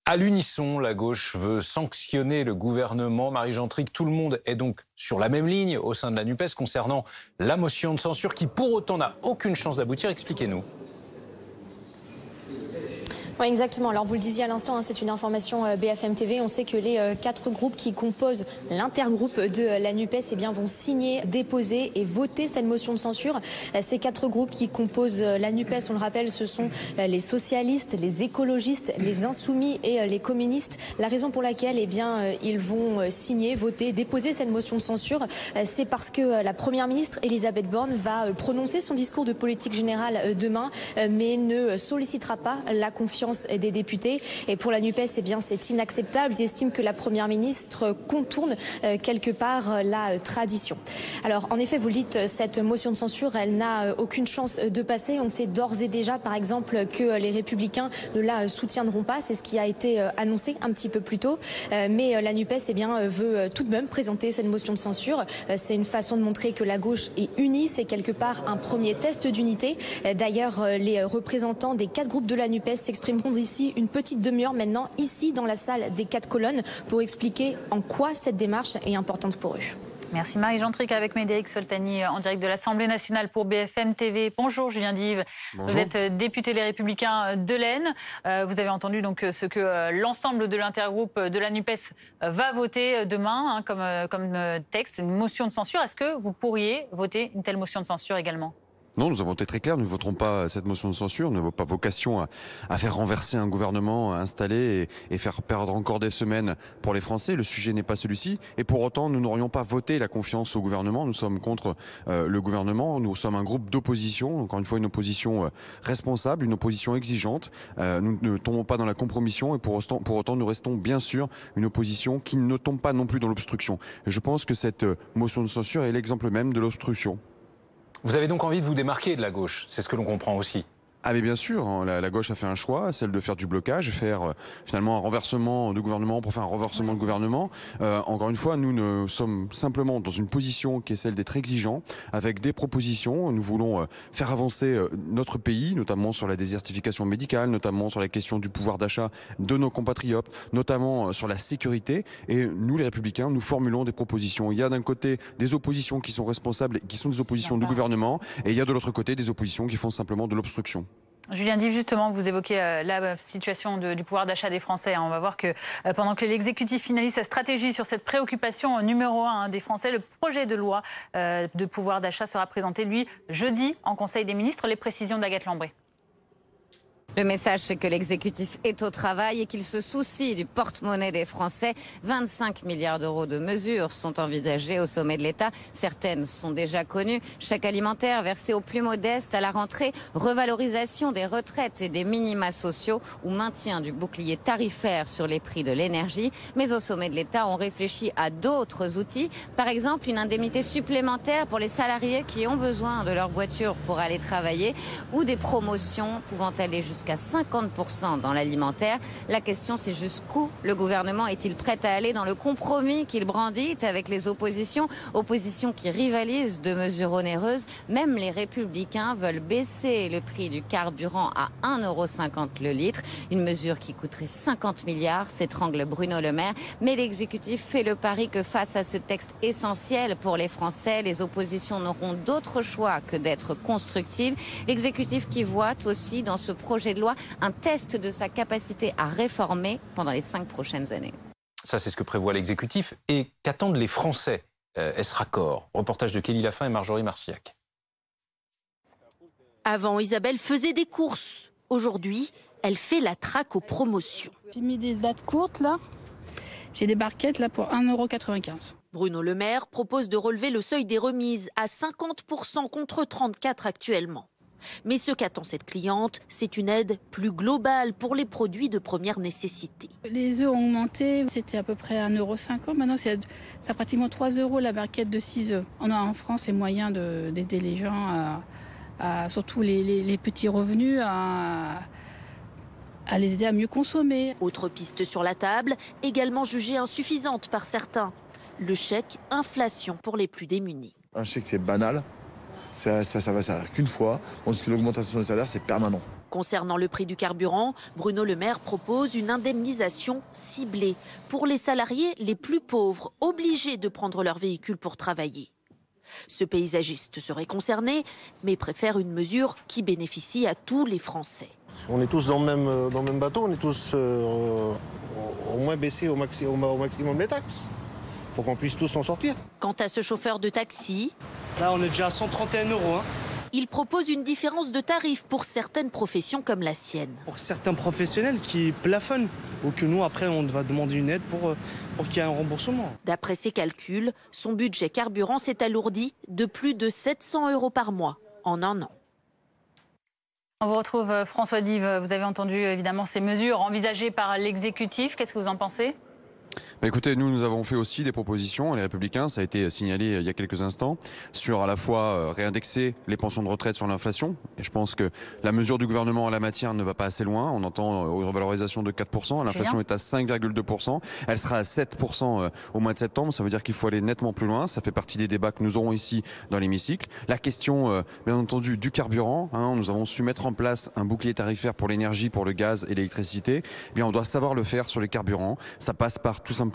À l'unisson, la gauche veut sanctionner le gouvernement. Marie-Jeanne Tric, tout le monde est donc sur la même ligne au sein de la NUPES concernant la motion de censure qui pour autant n'a aucune chance d'aboutir. Expliquez-nous.
Oui, exactement. Alors vous le disiez à l'instant, hein, c'est une information BFM TV. On sait que les 4 groupes qui composent l'intergroupe de la NUPES eh bien, vont signer, déposer et voter cette motion de censure. Ces 4 groupes qui composent la NUPES, on le rappelle, ce sont les socialistes, les écologistes, les insoumis et les communistes. La raison pour laquelle eh bien, ils vont signer, voter, déposer cette motion de censure, c'est parce que la Première ministre Elisabeth Borne va prononcer son discours de politique générale demain, mais ne sollicitera pas la confiance des députés. Et pour la NUPES, eh bien, c'est inacceptable. Ils estiment que la Première ministre contourne quelque part la tradition. Alors, en effet, vous le dites, cette motion de censure, elle n'a aucune chance de passer. On sait d'ores et déjà, par exemple, que les Républicains ne la soutiendront pas. C'est ce qui a été annoncé un petit peu plus tôt. Mais la NUPES, eh bien, veut tout de même présenter cette motion de censure. C'est une façon de montrer que la gauche est unie. C'est quelque part un premier test d'unité. D'ailleurs, les représentants des 4 groupes de la NUPES s'expriment ici une petite demi-heure maintenant, ici dans la salle des 4 colonnes, pour expliquer en quoi cette démarche est importante pour eux.
Merci Marie-Jeanne Tric avec Médéric Soltani en direct de l'Assemblée nationale pour BFM TV. Bonjour Julien Dive. Bonjour. Vous êtes député Les Républicains de l'Aisne. Vous avez entendu donc ce que l'ensemble de l'intergroupe de la NUPES va voter demain comme texte, une motion de censure. Est-ce que vous pourriez voter une telle motion de censure également ?
Non, nous avons été très clairs, nous ne voterons pas cette motion de censure, nous n'avons pas vocation à faire renverser un gouvernement installé et faire perdre encore des semaines pour les Français. Le sujet n'est pas celui-ci. Et pour autant, nous n'aurions pas voté la confiance au gouvernement. Nous sommes contre le gouvernement. Nous sommes un groupe d'opposition, encore une fois une opposition responsable, une opposition exigeante. Nous ne tombons pas dans la compromission et pour autant, nous restons bien sûr une opposition qui ne tombe pas non plus dans l'obstruction. Je pense que cette motion de censure est l'exemple même de l'obstruction.
Vous avez donc envie de vous démarquer de la gauche, c'est ce que l'on comprend aussi.
Ah mais bien sûr, hein, la gauche a fait un choix, celle de faire du blocage, faire finalement un renversement de gouvernement pour faire un renversement de gouvernement. Encore une fois, nous sommes simplement dans une position qui est celle d'être exigeants, avec des propositions. Nous voulons faire avancer notre pays, notamment sur la désertification médicale, notamment sur la question du pouvoir d'achat de nos compatriotes, notamment sur la sécurité. Et nous, les Républicains, nous formulons des propositions. Il y a d'un côté des oppositions qui sont responsables, qui sont des oppositions du gouvernement, et il y a de l'autre côté des oppositions qui font simplement de l'obstruction.
Julien Dive, justement, vous évoquez la situation du pouvoir d'achat des Français. On va voir que pendant que l'exécutif finalise sa stratégie sur cette préoccupation numéro 1 des Français, le projet de loi de pouvoir d'achat sera présenté, lui, jeudi en Conseil des ministres. Les précisions d'Agathe Lambré.
Le message, c'est que l'exécutif est au travail et qu'il se soucie du porte-monnaie des Français. 25 milliards d'euros de mesures sont envisagées au sommet de l'État. Certaines sont déjà connues. Chèque alimentaire versé aux plus modestes à la rentrée, revalorisation des retraites et des minima sociaux ou maintien du bouclier tarifaire sur les prix de l'énergie. Mais au sommet de l'État, on réfléchit à d'autres outils. Par exemple, une indemnité supplémentaire pour les salariés qui ont besoin de leur voiture pour aller travailler ou des promotions pouvant aller jusqu'à 50% dans l'alimentaire. La question, c'est jusqu'où le gouvernement est-il prêt à aller dans le compromis qu'il brandit avec les oppositions qui rivalisent de mesures onéreuses. Même les Républicains veulent baisser le prix du carburant à 1,50 € le litre. Une mesure qui coûterait 50 milliards, s'étrangle Bruno Le Maire. Mais l'exécutif fait le pari que face à ce texte essentiel pour les Français, les oppositions n'auront d'autre choix que d'être constructives. L'exécutif qui voit aussi dans ce projet de loi un test de sa capacité à réformer pendant les 5 prochaines années.
Ça, c'est ce que prévoit l'exécutif. Et qu'attendent les Français? Est-ce raccord? Reportage de Kelly Lafin et Marjorie Marcillac.
Avant, Isabelle faisait des courses. Aujourd'hui, elle fait la traque aux promotions.
J'ai mis des dates courtes là. J'ai des barquettes là pour 1,95 €.
Bruno Le Maire propose de relever le seuil des remises à 50% contre 34% actuellement. Mais ce qu'attend cette cliente, c'est une aide plus globale pour les produits de première nécessité.
Les œufs ont augmenté, c'était à peu près 1,50 €. Maintenant, c'est pratiquement 3 € la barquette de 6 œufs. En France, c'est moyen d'aider les gens, surtout les petits revenus, à les aider à mieux consommer.
Autre piste sur la table, également jugée insuffisante par certains, le chèque inflation pour les plus démunis.
Un chèque, c'est banal. Ça va servir qu'une fois, tandis que l'augmentation des salaires, c'est permanent.
Concernant le prix du carburant, Bruno Le Maire propose une indemnisation ciblée pour les salariés les plus pauvres, obligés de prendre leur véhicule pour travailler. Ce paysagiste serait concerné, mais préfère une mesure qui bénéficie à tous les Français.
On est tous dans le même bateau, on est tous au moins baissés au maximum les taxes, pour qu'on puisse tous s'en sortir.
Quant à ce chauffeur de taxi...
Là, on est déjà à 131 €.
Il propose une différence de tarif pour certaines professions comme la sienne.
Pour certains professionnels qui plafonnent, ou que nous, après, on va demander une aide pour qu'il y ait un remboursement.
D'après ses calculs, son budget carburant s'est alourdi de plus de 700 € par mois en un an.
On vous retrouve, François Dive. Vous avez entendu évidemment ces mesures envisagées par l'exécutif. Qu'est-ce que vous en pensez ?
Écoutez, nous avons fait aussi des propositions, les Républicains, ça a été signalé il y a quelques instants, sur à la fois réindexer les pensions de retraite sur l'inflation. Et je pense que la mesure du gouvernement en la matière ne va pas assez loin. On entend une revalorisation de 4%, l'inflation est à 5,2%, elle sera à 7% au mois de septembre. Ça veut dire qu'il faut aller nettement plus loin. Ça fait partie des débats que nous aurons ici dans l'hémicycle. La question, bien entendu, du carburant. Nous avons su mettre en place un bouclier tarifaire pour l'énergie, pour le gaz et l'électricité. Eh bien, on doit savoir le faire sur les carburants. Ça passe par tout simplement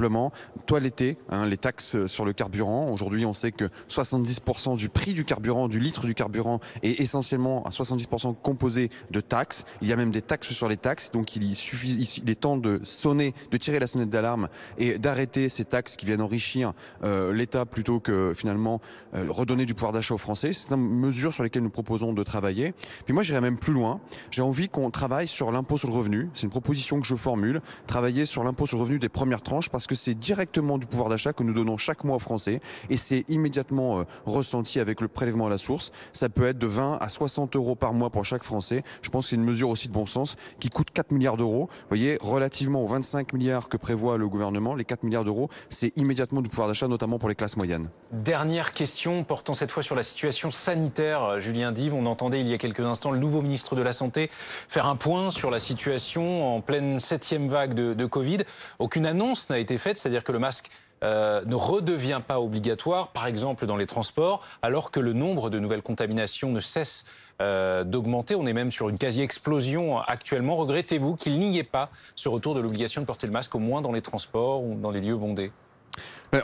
toiletter les taxes sur le carburant. Aujourd'hui, on sait que 70% du prix du carburant, du litre du carburant, est essentiellement à 70% composé de taxes. Il y a même des taxes sur les taxes. Donc, il est temps de sonner, de tirer la sonnette d'alarme et d'arrêter ces taxes qui viennent enrichir l'État plutôt que finalement redonner du pouvoir d'achat aux Français. C'est une mesure sur laquelle nous proposons de travailler. Puis moi, j'irai même plus loin. J'ai envie qu'on travaille sur l'impôt sur le revenu. C'est une proposition que je formule. Travailler sur l'impôt sur le revenu des premières tranches. tranche parce que c'est directement du pouvoir d'achat que nous donnons chaque mois aux Français et c'est immédiatement ressenti avec le prélèvement à la source. Ça peut être de 20 à 60 euros par mois pour chaque Français. Je pense que c'est une mesure aussi de bon sens qui coûte 4 milliards d'euros. Vous voyez, relativement aux 25 milliards que prévoit le gouvernement, les 4 milliards d'euros, c'est immédiatement du pouvoir d'achat, notamment pour les classes moyennes.
Dernière question, portant cette fois sur la situation sanitaire. Julien Dive, on entendait il y a quelques instants le nouveau ministre de la Santé faire un point sur la situation en pleine 7e vague de Covid. Aucune annonce n'a été faite, c'est-à-dire que le masque ne redevient pas obligatoire, par exemple dans les transports, alors que le nombre de nouvelles contaminations ne cesse d'augmenter. On est même sur une quasi-explosion actuellement. Regrettez-vous qu'il n'y ait pas ce retour de l'obligation de porter le masque, au moins dans les transports ou dans les lieux bondés ?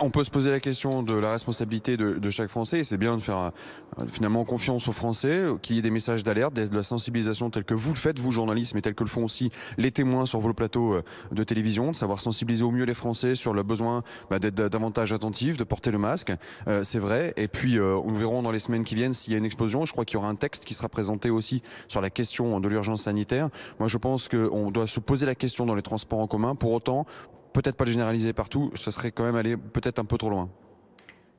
On peut se poser la question de la responsabilité de chaque Français et c'est bien de faire finalement confiance aux Français, qu'il y ait des messages d'alerte, de la sensibilisation telle que vous le faites, vous journalistes, mais telle que le font aussi les témoins sur vos plateaux de télévision, de savoir sensibiliser au mieux les Français sur le besoin d'être davantage attentifs, de porter le masque, c'est vrai. Et puis nous verrons dans les semaines qui viennent s'il y a une explosion. Je crois qu'il y aura un texte qui sera présenté aussi sur la question de l'urgence sanitaire. Moi je pense qu'on doit se poser la question dans les transports en commun. Pour autant, peut-être pas le généraliser partout, ce serait quand même aller peut-être un peu trop loin.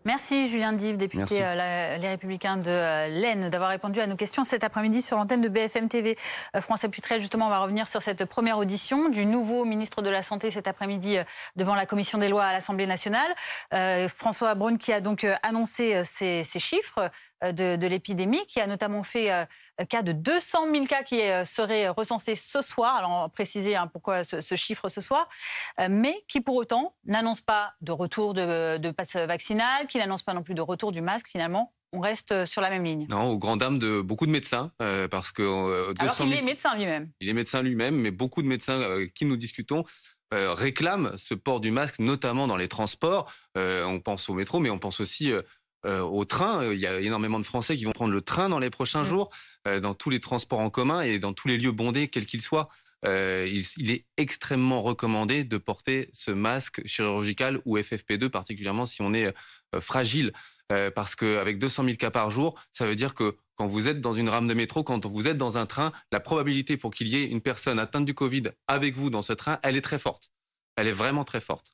Merci Julien Dive, député Les Républicains de l'Aisne, d'avoir répondu à nos questions cet après-midi sur l'antenne de BFM TV. François Putrel, justement, on va revenir sur cette première audition du nouveau ministre de la Santé cet après-midi devant la Commission des lois à l'Assemblée nationale. François Braun qui a donc annoncé ces chiffres de l'épidémie, qui a notamment fait cas de 200 000 cas qui seraient recensés ce soir. Alors, préciser pourquoi ce chiffre ce soir, mais qui pour autant n'annonce pas de retour de passe vaccinal, qui n'annonce pas non plus de retour du masque. Finalement, on reste sur la même ligne.
Non, aux grand dames de beaucoup de médecins, parce que...
Alors qu'il est médecin lui-même.
Il est médecin lui-même, mais beaucoup de médecins qui nous discutons réclament ce port du masque, notamment dans les transports. On pense au métro, mais on pense aussi... au train. Il y a énormément de Français qui vont prendre le train dans les prochains jours, dans tous les transports en commun et dans tous les lieux bondés, quels qu'ils soient. Il est extrêmement recommandé de porter ce masque chirurgical ou FFP2, particulièrement si on est fragile. Parce qu'avec 200 000 cas par jour, ça veut dire que quand vous êtes dans une rame de métro, quand vous êtes dans un train, la probabilité pour qu'il y ait une personne atteinte du Covid avec vous dans ce train, elle est très forte. Elle est vraiment très forte.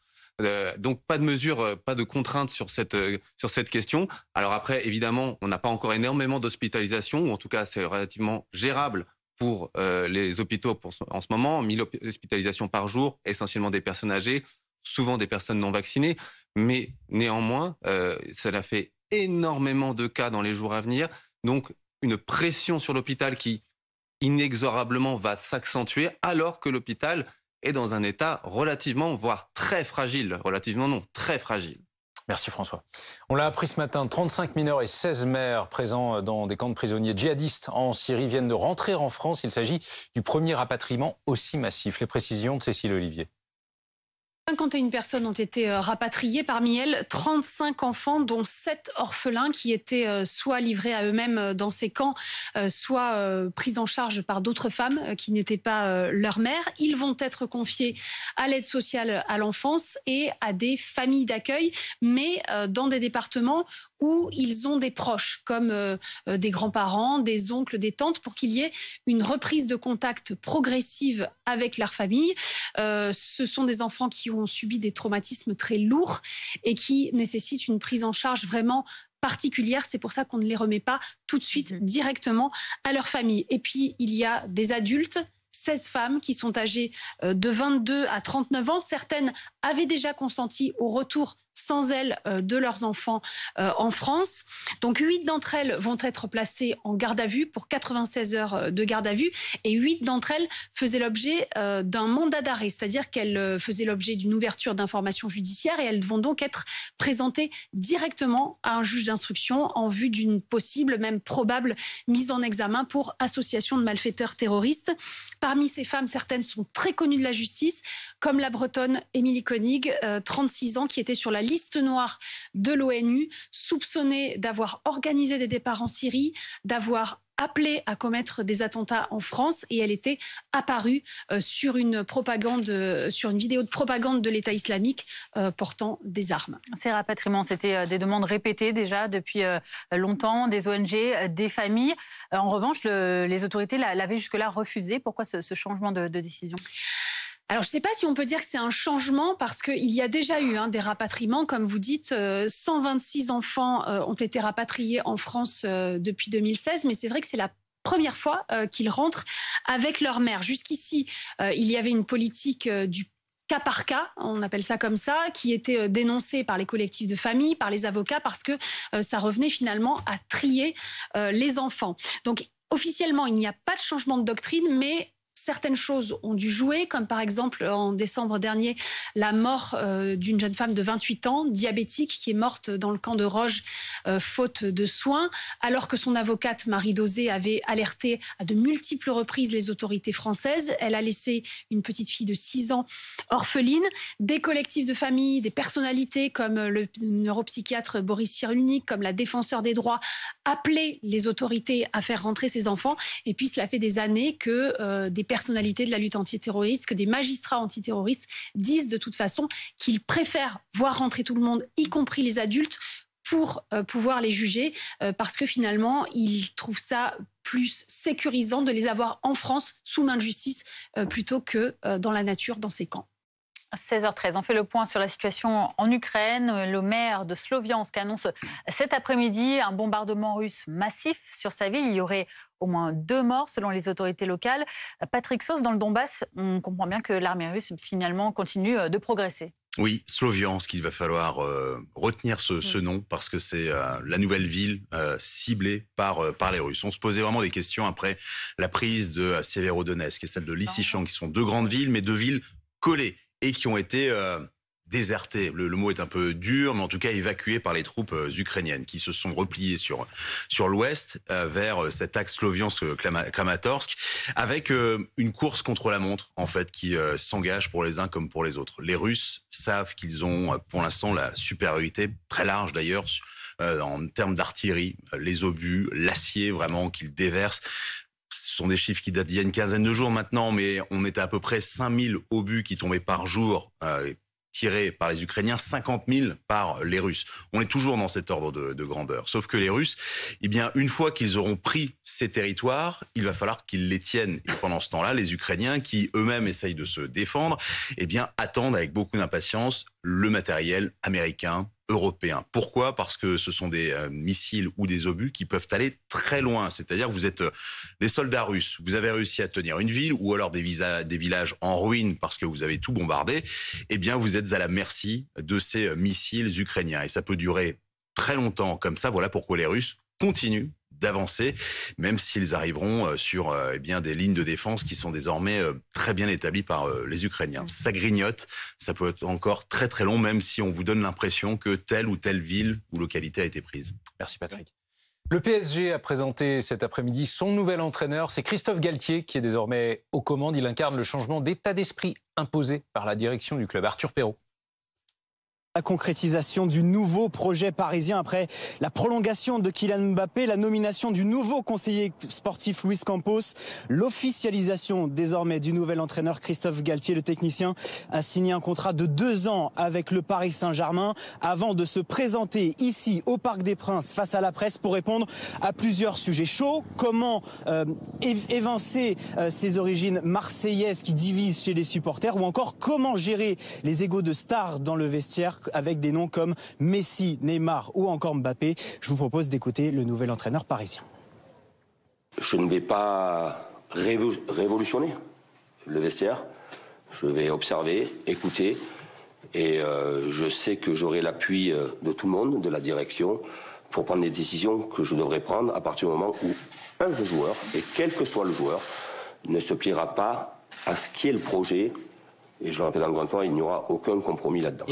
Donc pas de mesure, pas de contrainte sur cette question. Alors après, évidemment, on n'a pas encore énormément d'hospitalisations, ou en tout cas c'est relativement gérable pour les hôpitaux en ce moment. 1000 hospitalisations par jour, essentiellement des personnes âgées, souvent des personnes non vaccinées. Mais néanmoins, cela fait énormément de cas dans les jours à venir. Donc une pression sur l'hôpital qui inexorablement va s'accentuer, alors que l'hôpital est dans un état relativement, voire très fragile. Relativement non, très fragile.
Merci François. On l'a appris ce matin, 35 mineurs et 16 mères présents dans des camps de prisonniers djihadistes en Syrie viennent de rentrer en France. Il s'agit du premier rapatriement aussi massif. Les précisions de Cécile Olivier.
51 personnes ont été rapatriées, parmi elles 35 enfants, dont 7 orphelins qui étaient soit livrés à eux-mêmes dans ces camps, soit pris en charge par d'autres femmes qui n'étaient pas leur mère. Ils vont être confiés à l'aide sociale à l'enfance et à des familles d'accueil, mais dans des départements où ils ont des proches, comme des grands-parents, des oncles, des tantes, pour qu'il y ait une reprise de contact progressive avec leur famille. Ce sont des enfants qui ont subi des traumatismes très lourds et qui nécessitent une prise en charge vraiment particulière. C'est pour ça qu'on ne les remet pas tout de suite directement à leur famille. Et puis, il y a des adultes, 16 femmes qui sont âgées de 22 à 39 ans. Certaines avaient déjà consenti au retour sans elles de leurs enfants en France. Donc 8 d'entre elles vont être placées en garde à vue pour 96 heures de garde à vue et 8 d'entre elles faisaient l'objet d'un mandat d'arrêt, c'est-à-dire qu'elles faisaient l'objet d'une ouverture d'information judiciaire et elles vont donc être présentées directement à un juge d'instruction en vue d'une possible, même probable, mise en examen pour association de malfaiteurs terroristes. Parmi ces femmes, certaines sont très connues de la justice, comme la Bretonne Émilie Koenig, 36 ans, qui était sur la liste noire de l'ONU, soupçonnée d'avoir organisé des départs en Syrie, d'avoir appelé à commettre des attentats en France, et elle était apparue sur une vidéo de propagande de l'État islamique portant des armes.
Ces rapatriements, c'était des demandes répétées déjà depuis longtemps, des ONG, des familles. En revanche, les autorités l'avaient jusque-là refusé. Pourquoi ce changement de décision ?
Alors, je ne sais pas si on peut dire que c'est un changement parce qu'il y a déjà eu des rapatriements. Comme vous dites, 126 enfants ont été rapatriés en France depuis 2016. Mais c'est vrai que c'est la première fois qu'ils rentrent avec leur mère. Jusqu'ici, il y avait une politique du cas par cas, on appelle ça comme ça, qui était dénoncée par les collectifs de famille, par les avocats, parce que ça revenait finalement à trier les enfants. Donc, officiellement, il n'y a pas de changement de doctrine, mais certaines choses ont dû jouer, comme par exemple en décembre dernier, la mort d'une jeune femme de 28 ans, diabétique, qui est morte dans le camp de Roge faute de soins, alors que son avocate Marie Dosé avait alerté à de multiples reprises les autorités françaises. Elle a laissé une petite fille de 6 ans orpheline. Des collectifs de famille, des personnalités comme le neuropsychiatre Boris Cyrulnik, comme la défenseur des droits, appelaient les autorités à faire rentrer ces enfants. Et puis cela fait des années que des personnalités de la lutte antiterroriste, que des magistrats antiterroristes disent de toute façon qu'ils préfèrent voir rentrer tout le monde, y compris les adultes, pour pouvoir les juger, parce que finalement, ils trouvent ça plus sécurisant de les avoir en France sous main de justice plutôt que dans la nature, dans ces camps.
16h13, on fait le point sur la situation en Ukraine. Le maire de Sloviansk annonce cet après-midi un bombardement russe massif sur sa ville. Il y aurait au moins 2 morts selon les autorités locales. Patrick Sauce, dans le Donbass, on comprend bien que l'armée russe finalement continue de progresser.
Oui, Sloviansk, il va falloir retenir ce nom parce que c'est la nouvelle ville ciblée par les Russes. On se posait vraiment des questions après la prise de Severodonetsk et celle de Lysychansk, qui sont 2 grandes villes, mais 2 villes collées et qui ont été désertées. Le mot est un peu dur, mais en tout cas évacuées par les troupes ukrainiennes qui se sont repliées sur l'ouest vers cet axe Sloviansk-Kramatorsk avec une course contre la montre en fait qui s'engage pour les uns comme pour les autres. Les Russes savent qu'ils ont pour l'instant la supériorité très large d'ailleurs en termes d'artillerie, les obus, l'acier vraiment qu'ils déversent. Ce sont des chiffres qui datent d'il y a une quinzaine de jours maintenant, mais on était à peu près 5000 obus qui tombaient par jour, tirés par les Ukrainiens, 50 000 par les Russes. On est toujours dans cet ordre de grandeur. Sauf que les Russes, eh bien, une fois qu'ils auront pris ces territoires, il va falloir qu'ils les tiennent. Et pendant ce temps-là, les Ukrainiens, qui eux-mêmes essayent de se défendre, eh bien, attendent avec beaucoup d'impatience le matériel américain, européen. Pourquoi ? Parce que ce sont des missiles ou des obus qui peuvent aller très loin. C'est-à-dire que vous êtes des soldats russes, vous avez réussi à tenir une ville ou alors des villages en ruine parce que vous avez tout bombardé, eh bien vous êtes à la merci de ces missiles ukrainiens. Et ça peut durer très longtemps comme ça. Voilà pourquoi les Russes continuent d'avancer, même s'ils arriveront sur des lignes de défense qui sont désormais très bien établies par les Ukrainiens. Ça grignote, ça peut être encore très très long, même si on vous donne l'impression que telle ou telle ville ou localité a été prise.
Merci Patrick. Le PSG a présenté cet après-midi son nouvel entraîneur, c'est Christophe Galtier qui est désormais aux commandes. Il incarne le changement d'état d'esprit imposé par la direction du club. Arthur Perrault.
La concrétisation du nouveau projet parisien après la prolongation de Kylian Mbappé, la nomination du nouveau conseiller sportif Luis Campos, l'officialisation désormais du nouvel entraîneur Christophe Galtier. Le technicien a signé un contrat de 2 ans avec le Paris Saint-Germain avant de se présenter ici au Parc des Princes face à la presse pour répondre à plusieurs sujets chauds. Comment évincer ses origines marseillaises qui divisent chez les supporters, ou encore comment gérer les égos de stars dans le vestiaire avec des noms comme Messi, Neymar ou encore Mbappé. Je vous propose d'écouter le nouvel entraîneur parisien.
Je ne vais pas révolutionner le vestiaire. Je vais observer, écouter, et je sais que j'aurai l'appui de tout le monde, de la direction, pour prendre des décisions que je devrais prendre à partir du moment où un joueur, et quel que soit le joueur, ne se pliera pas à ce qui est le projet. Et je le répète encore une fois, il n'y aura aucun compromis là-dedans.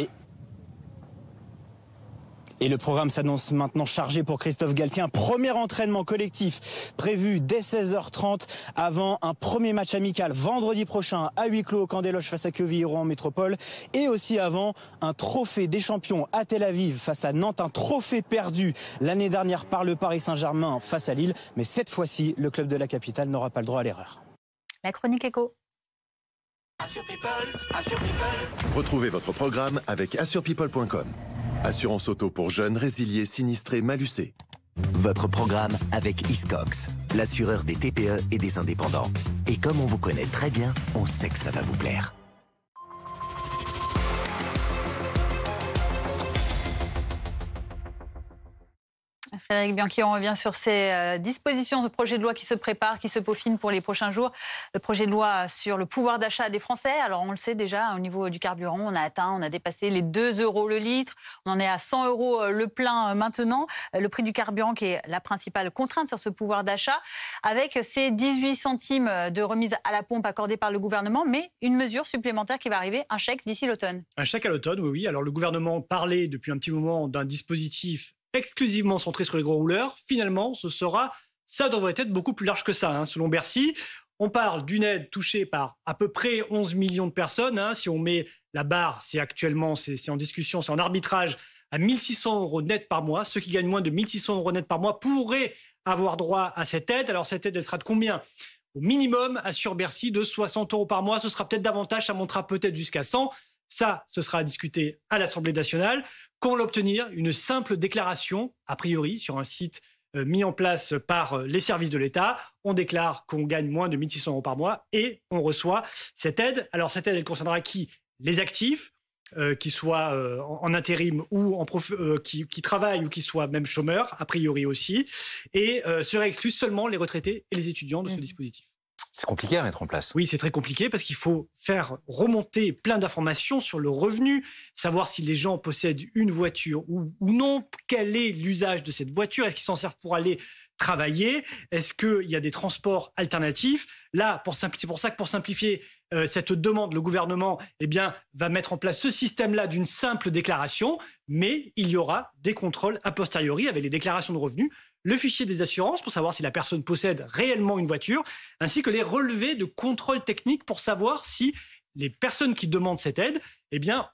Et le programme s'annonce maintenant chargé pour Christophe Galtier. Un premier entraînement collectif prévu dès 16h30 avant un premier match amical vendredi prochain à huis clos au Camp des Loges face à Quevilly-Rouen en métropole. Et aussi avant un trophée des champions à Tel Aviv face à Nantes. Un trophée perdu l'année dernière par le Paris Saint-Germain face à Lille. Mais cette fois-ci, le club de la capitale n'aura pas le droit à l'erreur.
La chronique éco.
Retrouvez votre programme avec assurepeople.com. Assurance auto pour jeunes, résiliés, sinistrés, malucés.
Votre programme avec Hiscox, l'assureur des TPE et des indépendants. Et comme on vous connaît très bien, on sait que ça va vous plaire.
Frédéric Bianchi, on revient sur ces dispositions de projet de loi qui se préparent, qui se peaufinent pour les prochains jours. Le projet de loi sur le pouvoir d'achat des Français. Alors on le sait déjà, au niveau du carburant, on a dépassé les 2 € le litre. On en est à 100 € le plein maintenant. Le prix du carburant qui est la principale contrainte sur ce pouvoir d'achat, avec ces 18 centimes de remise à la pompe accordée par le gouvernement, mais une mesure supplémentaire qui va arriver, un chèque d'ici l'automne.
Un chèque à l'automne, oui. Alors le gouvernement parlait depuis un petit moment d'un dispositif exclusivement centré sur les gros rouleurs. Finalement, ça devrait être beaucoup plus large que ça, selon Bercy. On parle d'une aide touchée par à peu près 11 millions de personnes. Si on met la barre, c'est en discussion, c'est en arbitrage, à 1 600 € net par mois. Ceux qui gagnent moins de 1 600 € net par mois pourraient avoir droit à cette aide. Alors cette aide, elle sera de combien ? Au minimum, assure Bercy, de 60 € par mois. Ce sera peut-être davantage, ça montera peut-être jusqu'à 100. Ça, ce sera à discuter à l'Assemblée nationale. Comment l'obtenir ? Une simple déclaration, a priori, sur un site mis en place par les services de l'État. On déclare qu'on gagne moins de 1 600 € par mois et on reçoit cette aide. Alors cette aide, elle concernera qui ? Les actifs, qui soient en intérim ou qui travaillent ou qui soient même chômeurs, a priori aussi. Et seraient exclus seulement les retraités et les étudiants de ce dispositif.
C'est compliqué à mettre en place.
Oui, c'est très compliqué parce qu'il faut faire remonter plein d'informations sur le revenu, savoir si les gens possèdent une voiture ou non, quel est l'usage de cette voiture, est-ce qu'ils s'en servent pour aller travailler, est-ce qu'il y a des transports alternatifs. Là, c'est pour ça que pour simplifier cette demande, le gouvernement va mettre en place ce système-là d'une simple déclaration, mais il y aura des contrôles a posteriori avec les déclarations de revenus, le fichier des assurances pour savoir si la personne possède réellement une voiture, ainsi que les relevés de contrôle technique pour savoir si les personnes qui demandent cette aide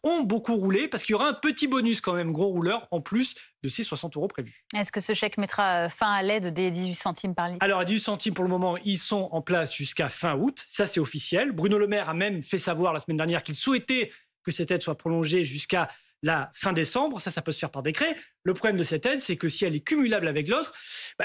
ont beaucoup roulé, parce qu'il y aura un petit bonus quand même, gros rouleur, en plus de ces 60 € prévus.
Est-ce que ce chèque mettra fin à l'aide des 18 centimes par litre ?
Alors, à 18 centimes, pour le moment, ils sont en place jusqu'à fin août. Ça, c'est officiel. Bruno Le Maire a même fait savoir la semaine dernière qu'il souhaitait que cette aide soit prolongée jusqu'à la fin décembre. Ça peut se faire par décret. Le problème de cette aide, c'est que si elle est cumulable avec l'autre,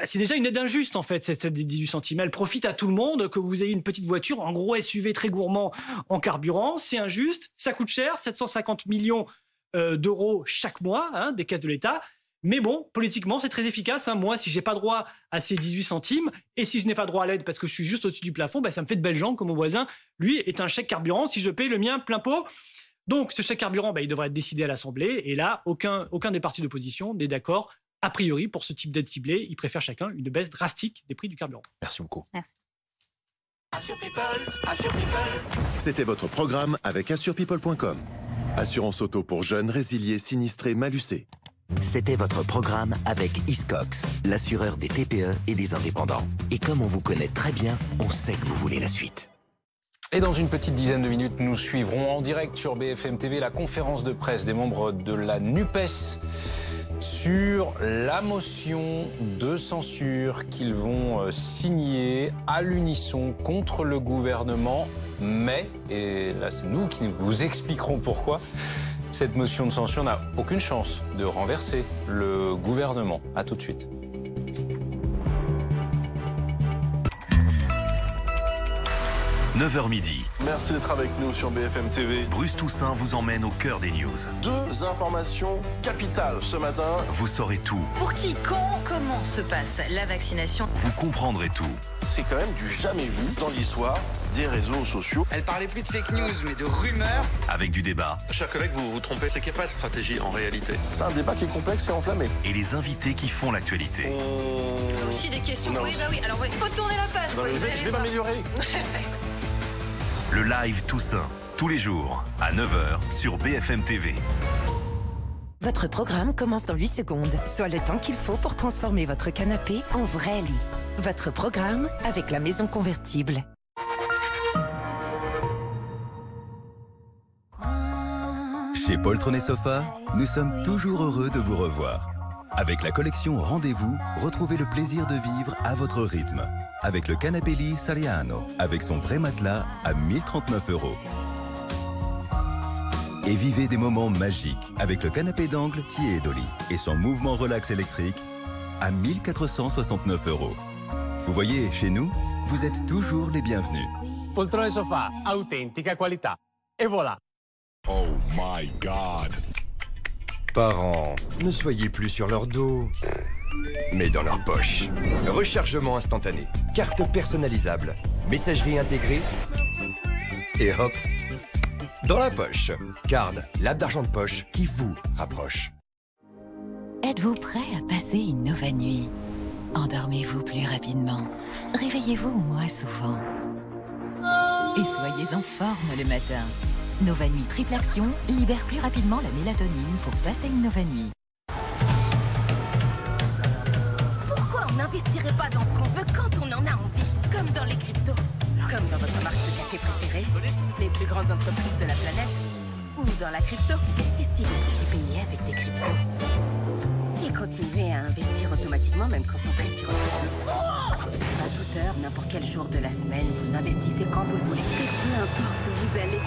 c'est déjà une aide injuste, en fait, cette aide des 18 centimes. Elle profite à tout le monde, que vous ayez une petite voiture, en gros SUV très gourmand en carburant. C'est injuste, ça coûte cher, 750 millions d'euros chaque mois, des caisses de l'État. Mais bon, politiquement, c'est très efficace. Moi, si j'ai pas droit à ces 18 centimes, et si je n'ai pas droit à l'aide parce que je suis juste au-dessus du plafond, ça me fait de belles jambes, comme mon voisin. Lui est un chèque carburant. Si je paye le mien plein pot, donc, ce chèque carburant, il devrait être décidé à l'Assemblée. Et là, aucun des partis d'opposition n'est d'accord, a priori, pour ce type d'aide ciblée. Ils préfèrent chacun une baisse drastique des prix du carburant.
Merci beaucoup.
Merci.
C'était votre programme avec AssurePeople.com. Assurance auto pour jeunes, résiliés, sinistrés, malucés.
C'était votre programme avec Hiscox, l'assureur des TPE et des indépendants. Et comme on vous connaît très bien, on sait que vous voulez la suite.
Et dans une petite dizaine de minutes, nous suivrons en direct sur BFM TV la conférence de presse des membres de la NUPES sur la motion de censure qu'ils vont signer à l'unisson contre le gouvernement. Mais, et là c'est nous qui vous expliquerons pourquoi, cette motion de censure n'a aucune chance de renverser le gouvernement. À tout de suite.
« 9h midi.
Merci d'être avec nous sur BFM TV.
Bruce Toussaint vous emmène au cœur des news.
2 informations capitales ce matin.
Vous saurez tout.
Pour qui, quand, comment se passe la vaccination ?
Vous comprendrez tout.
C'est quand même du jamais vu dans l'histoire des réseaux sociaux.
Elle parlait plus de fake news, mais de rumeurs.
Avec du débat.
Chers collègues, vous vous trompez, c'est qu'il n'y a pas de stratégie en réalité. C'est un débat qui est complexe et enflammé.
Et les invités qui font l'actualité.
Aussi des questions. Oui, alors il faut tourner la page.
Je vais m'améliorer.
Le live Toussaint, tous les jours, à 9h sur BFM TV.
Votre programme commence dans 8 secondes, soit le temps qu'il faut pour transformer votre canapé en vrai lit. Votre programme avec la maison convertible.
Chez Poltron & Sofa, nous sommes toujours heureux de vous revoir. Avec la collection Rendez-vous, retrouvez le plaisir de vivre à votre rythme. Avec le canapé lit Saliano, avec son vrai matelas à 1039 €. Et vivez des moments magiques avec le canapé d'angle Tiedoli et son mouvement relax électrique à 1469 €. Vous voyez, chez nous, vous êtes toujours les bienvenus.
Poltrone Sofa, authentica qualità. Et voilà.
Oh my God. Parents, ne soyez plus sur leur dos.
mais dans leur poche. Rechargement instantané, carte personnalisable, messagerie intégrée, et hop, dans la poche. Card, l'app d'argent de poche qui vous rapproche.
Êtes-vous prêt à passer une Nova Nuit? Endormez-vous plus rapidement, réveillez-vous moins souvent. Et soyez en forme le matin. Nova Nuit Triple Action libère plus rapidement la mélatonine pour passer une Nova Nuit.
Pourquoi on n'investirait pas dans ce qu'on veut quand on en a envie? Comme dans les cryptos. Comme dans votre marque de café préférée, les plus grandes entreprises de la planète. Ou dans la crypto. Et si vous pouviez payer avec des cryptos? Et continuer à investir automatiquement, même concentré sur autre chose. À toute heure, n'importe quel jour de la semaine, vous investissez quand vous le voulez. Et peu importe où vous allez.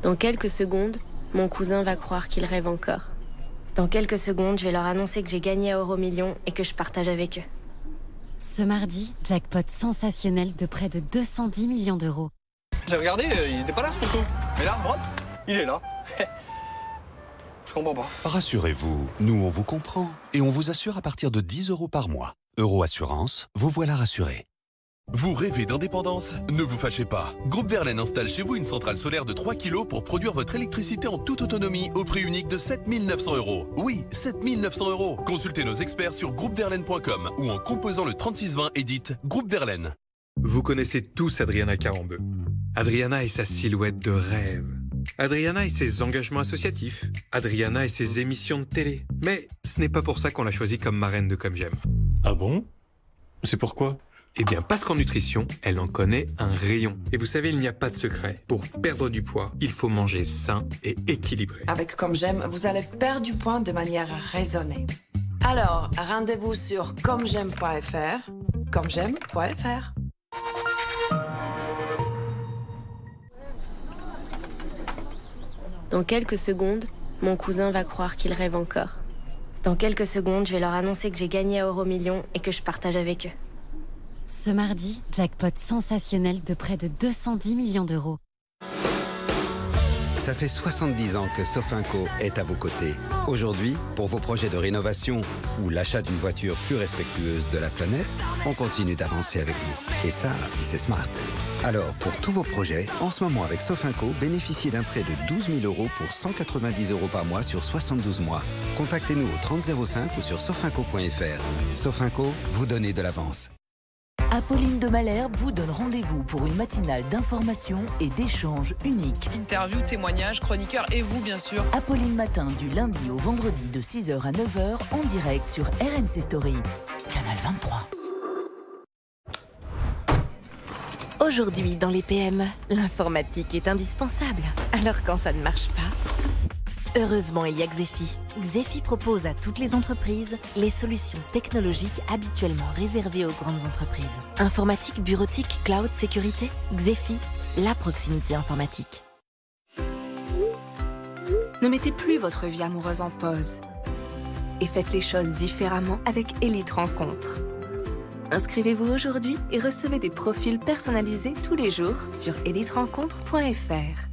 Dans quelques secondes, mon cousin va croire qu'il rêve encore. Dans quelques secondes, je vais leur annoncer que j'ai gagné à Euromillions et que je partage avec eux.
Ce mardi, jackpot sensationnel de près de 210 millions d'euros.
J'ai regardé, il était pas là ce poteau. Mais là, hop, il est là. Je comprends pas.
Rassurez-vous, nous on vous comprend et on vous assure à partir de 10 € par mois. Euro Assurance, vous voilà rassuré.
Vous rêvez d'indépendance? Ne vous fâchez pas. Groupe Verlaine installe chez vous une centrale solaire de 3 kg pour produire votre électricité en toute autonomie au prix unique de 7 900 €. Oui, 7 900 €. Consultez nos experts sur groupeverlaine.com ou en composant le 3620 et dites Groupe Verlaine.
Vous connaissez tous Adriana Carambeu. Adriana et sa silhouette de rêve. Adriana et ses engagements associatifs. Adriana et ses émissions de télé. Mais ce n'est pas pour ça qu'on l'a choisie comme marraine de Comme J'aime.
Ah bon? C'est pourquoi?
Eh bien, parce qu'en nutrition, elle en connaît un rayon. Et vous savez, il n'y a pas de secret. Pour perdre du poids, il faut manger sain et équilibré.
Avec Comme J'aime, vous allez perdre du poids de manière raisonnée. Alors, rendez-vous sur commej'aime.fr. commej'aime.fr.
Dans quelques secondes, mon cousin va croire qu'il rêve encore. Dans quelques secondes, je vais leur annoncer que j'ai gagné à Euromillions et que je partage avec eux.
Ce mardi, jackpot sensationnel de près de 210 millions d'euros.
Ça fait 70 ans que Sofinco est à vos côtés. Aujourd'hui, pour vos projets de rénovation ou l'achat d'une voiture plus respectueuse de la planète, on continue d'avancer avec vous. Et ça, c'est smart. Alors, pour tous vos projets, en ce moment avec Sofinco, bénéficiez d'un prêt de 12 000 € pour 190 € par mois sur 72 mois. Contactez-nous au 3005 ou sur sofinco.fr. Sofinco, vous donnez de l'avance.
Apolline de Malherbe vous donne rendez-vous pour une matinale d'information et d'échanges unique.
Interview, témoignages, chroniqueurs et vous bien sûr.
Apolline Matin du lundi au vendredi de 6h à 9h en direct sur RMC Story. Canal 23.
Aujourd'hui dans les PME, l'informatique est indispensable. Alors quand ça ne marche pas, heureusement il y a Xefi. Xefi propose à toutes les entreprises les solutions technologiques habituellement réservées aux grandes entreprises. Informatique, bureautique, cloud, sécurité, Xefi, la proximité informatique.
Ne mettez plus votre vie amoureuse en pause. Et faites les choses différemment avec Elite Rencontre. Inscrivez-vous aujourd'hui et recevez des profils personnalisés tous les jours sur eliterencontre.fr.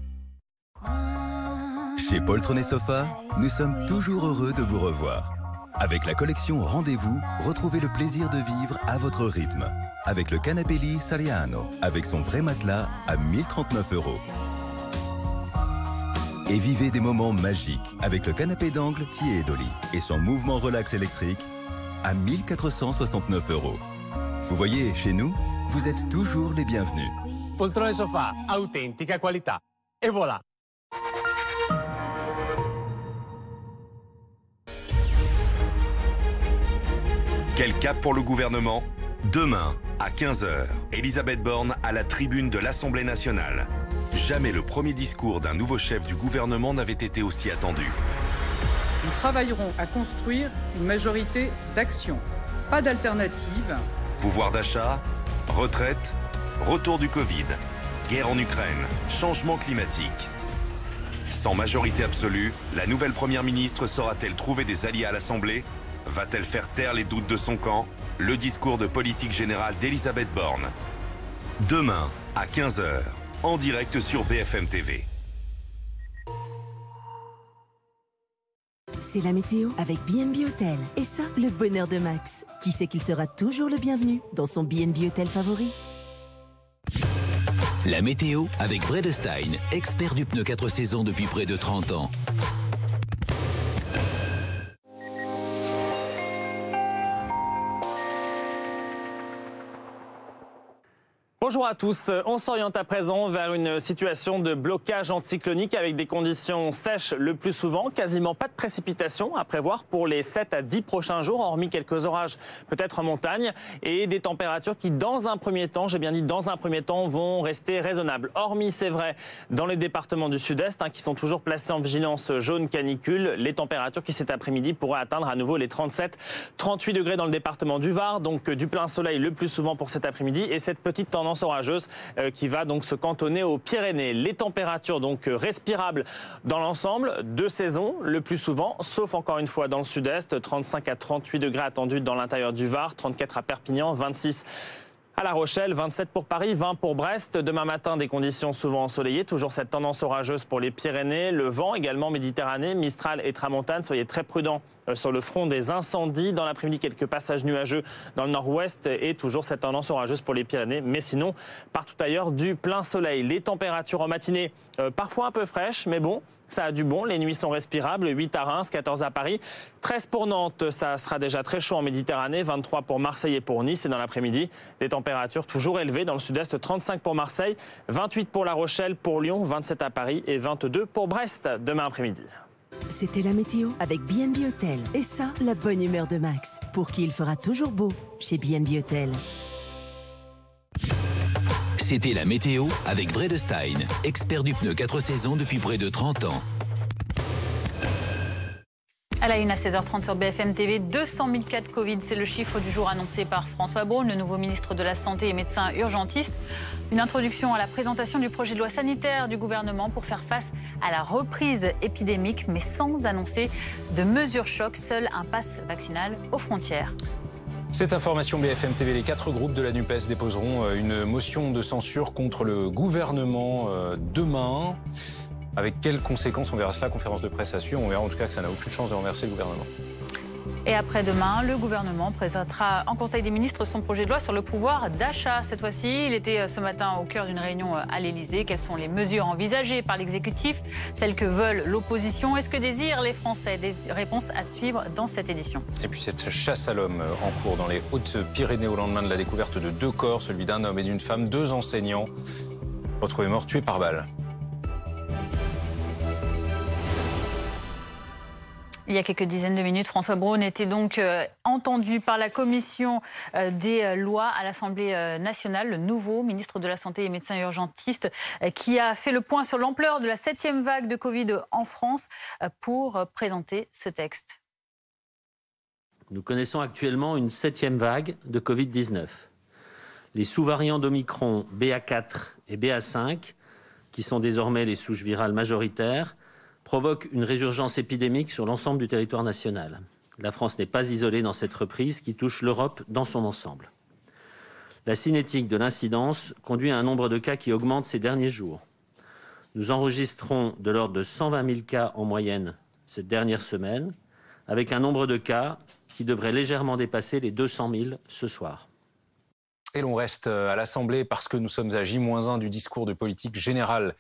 Chez Poltron et Sofa, nous sommes toujours heureux de vous revoir. Avec la collection Rendez-vous, retrouvez le plaisir de vivre à votre rythme. Avec le canapé lit Sariano, avec son vrai matelas à 1039 €. Et vivez des moments magiques avec le canapé d'angle Tiedoli et son mouvement relax électrique à 1469 €. Vous voyez, chez nous, vous êtes toujours les bienvenus.
Poltrone Sofa, autentica qualità. Et voilà.
Quel cap pour le gouvernement? Demain, à 15h, Elisabeth Borne à la tribune de l'Assemblée nationale. Jamais le premier discours d'un nouveau chef du gouvernement n'avait été aussi attendu.
Nous travaillerons à construire une majorité d'action. Pas d'alternative.
Pouvoir d'achat, retraite, retour du Covid, guerre en Ukraine, changement climatique. Sans majorité absolue, la nouvelle première ministre saura-t-elle trouver des alliés à l'Assemblée? Va-t-elle faire taire les doutes de son camp? Le discours de politique générale d'Elisabeth Borne. Demain, à 15h, en direct sur BFM TV.
C'est la météo avec B&B Hôtel. Et ça, le bonheur de Max. Qui sait qu'il sera toujours le bienvenu dans son B&B Hôtel favori.
La météo avec Vredestein, expert du pneu 4 saisons depuis près de 30 ans.
Bonjour à tous, on s'oriente à présent vers une situation de blocage anticyclonique avec des conditions sèches le plus souvent, quasiment pas de précipitations à prévoir pour les 7 à 10 prochains jours, hormis quelques orages peut-être en montagne, et des températures qui dans un premier temps, j'ai bien dit dans un premier temps, vont rester raisonnables. Hormis, c'est vrai, dans les départements du sud-est qui sont toujours placés en vigilance jaune canicule, les températures qui cet après-midi pourraient atteindre à nouveau les 37-38 degrés dans le département du Var, donc du plein soleil le plus souvent pour cet après-midi, et cette petite tendance orageuse qui va donc se cantonner aux Pyrénées. Les températures donc respirables dans l'ensemble, de saison le plus souvent, sauf encore une fois dans le sud-est, 35 à 38 degrés attendus dans l'intérieur du Var, 34 à Perpignan, 26 à La Rochelle, 27 pour Paris, 20 pour Brest. Demain matin, des conditions souvent ensoleillées. Toujours cette tendance orageuse pour les Pyrénées. Le vent également Méditerranée, Mistral et Tramontane. Soyez très prudents sur le front des incendies. Dans l'après-midi, quelques passages nuageux dans le nord-ouest et toujours cette tendance orageuse pour les Pyrénées. Mais sinon, partout ailleurs, du plein soleil. Les températures en matinée, parfois un peu fraîches, mais bon, ça a du bon, les nuits sont respirables, 8 à Reims, 14 à Paris, 13 pour Nantes, ça sera déjà très chaud en Méditerranée, 23 pour Marseille et pour Nice, et dans l'après-midi, des températures toujours élevées dans le sud-est, 35 pour Marseille, 28 pour La Rochelle, pour Lyon, 27 à Paris et 22 pour Brest demain après-midi.
C'était la météo avec B&B Hôtel. Et ça, la bonne humeur de Max, pour qui il fera toujours beau chez B&B Hôtel.
C'était la météo avec Vredestein, expert du pneu 4 saisons depuis près de 30 ans.
À la une à 16h30 sur BFM TV, 200 000 cas de Covid, c'est le chiffre du jour annoncé par François Braun, le nouveau ministre de la Santé et médecin urgentiste. Une introduction à la présentation du projet de loi sanitaire du gouvernement pour faire face à la reprise épidémique, mais sans annoncer de mesures choc, seul un pass vaccinal aux frontières.
Cette information BFM TV, les 4 groupes de la NUPES déposeront une motion de censure contre le gouvernement demain. Avec quelles conséquences? On verra cela, conférence de presse à suivre. On verra en tout cas que ça n'a aucune chance de renverser le gouvernement.
Et après-demain, le gouvernement présentera en Conseil des ministres son projet de loi sur le pouvoir d'achat. Cette fois-ci, il était ce matin au cœur d'une réunion à l'Élysée. Quelles sont les mesures envisagées par l'exécutif? Celles que veulent l'opposition? Est-ce que désirent les Français? Des réponses à suivre dans cette édition.
Et puis cette chasse à l'homme en cours dans les Hautes-Pyrénées au lendemain de la découverte de 2 corps, celui d'un homme et d'une femme, 2 enseignants retrouvés morts, tués par balle.
Il y a quelques dizaines de minutes, François Braun était donc entendu par la commission des lois à l'Assemblée nationale, le nouveau ministre de la Santé et médecin urgentiste, qui a fait le point sur l'ampleur de la 7e vague de Covid en France pour présenter ce texte.
Nous connaissons actuellement une 7e vague de Covid-19. Les sous-variants d'Omicron BA4 et BA5, qui sont désormais les souches virales majoritaires, provoque une résurgence épidémique sur l'ensemble du territoire national. La France n'est pas isolée dans cette reprise qui touche l'Europe dans son ensemble. La cinétique de l'incidence conduit à un nombre de cas qui augmente ces derniers jours. Nous enregistrons de l'ordre de 120 000 cas en moyenne cette dernière semaine, avec un nombre de cas qui devrait légèrement dépasser les 200 000 ce soir.
Et l'on reste à l'Assemblée parce que nous sommes à J-1 du discours de politique générale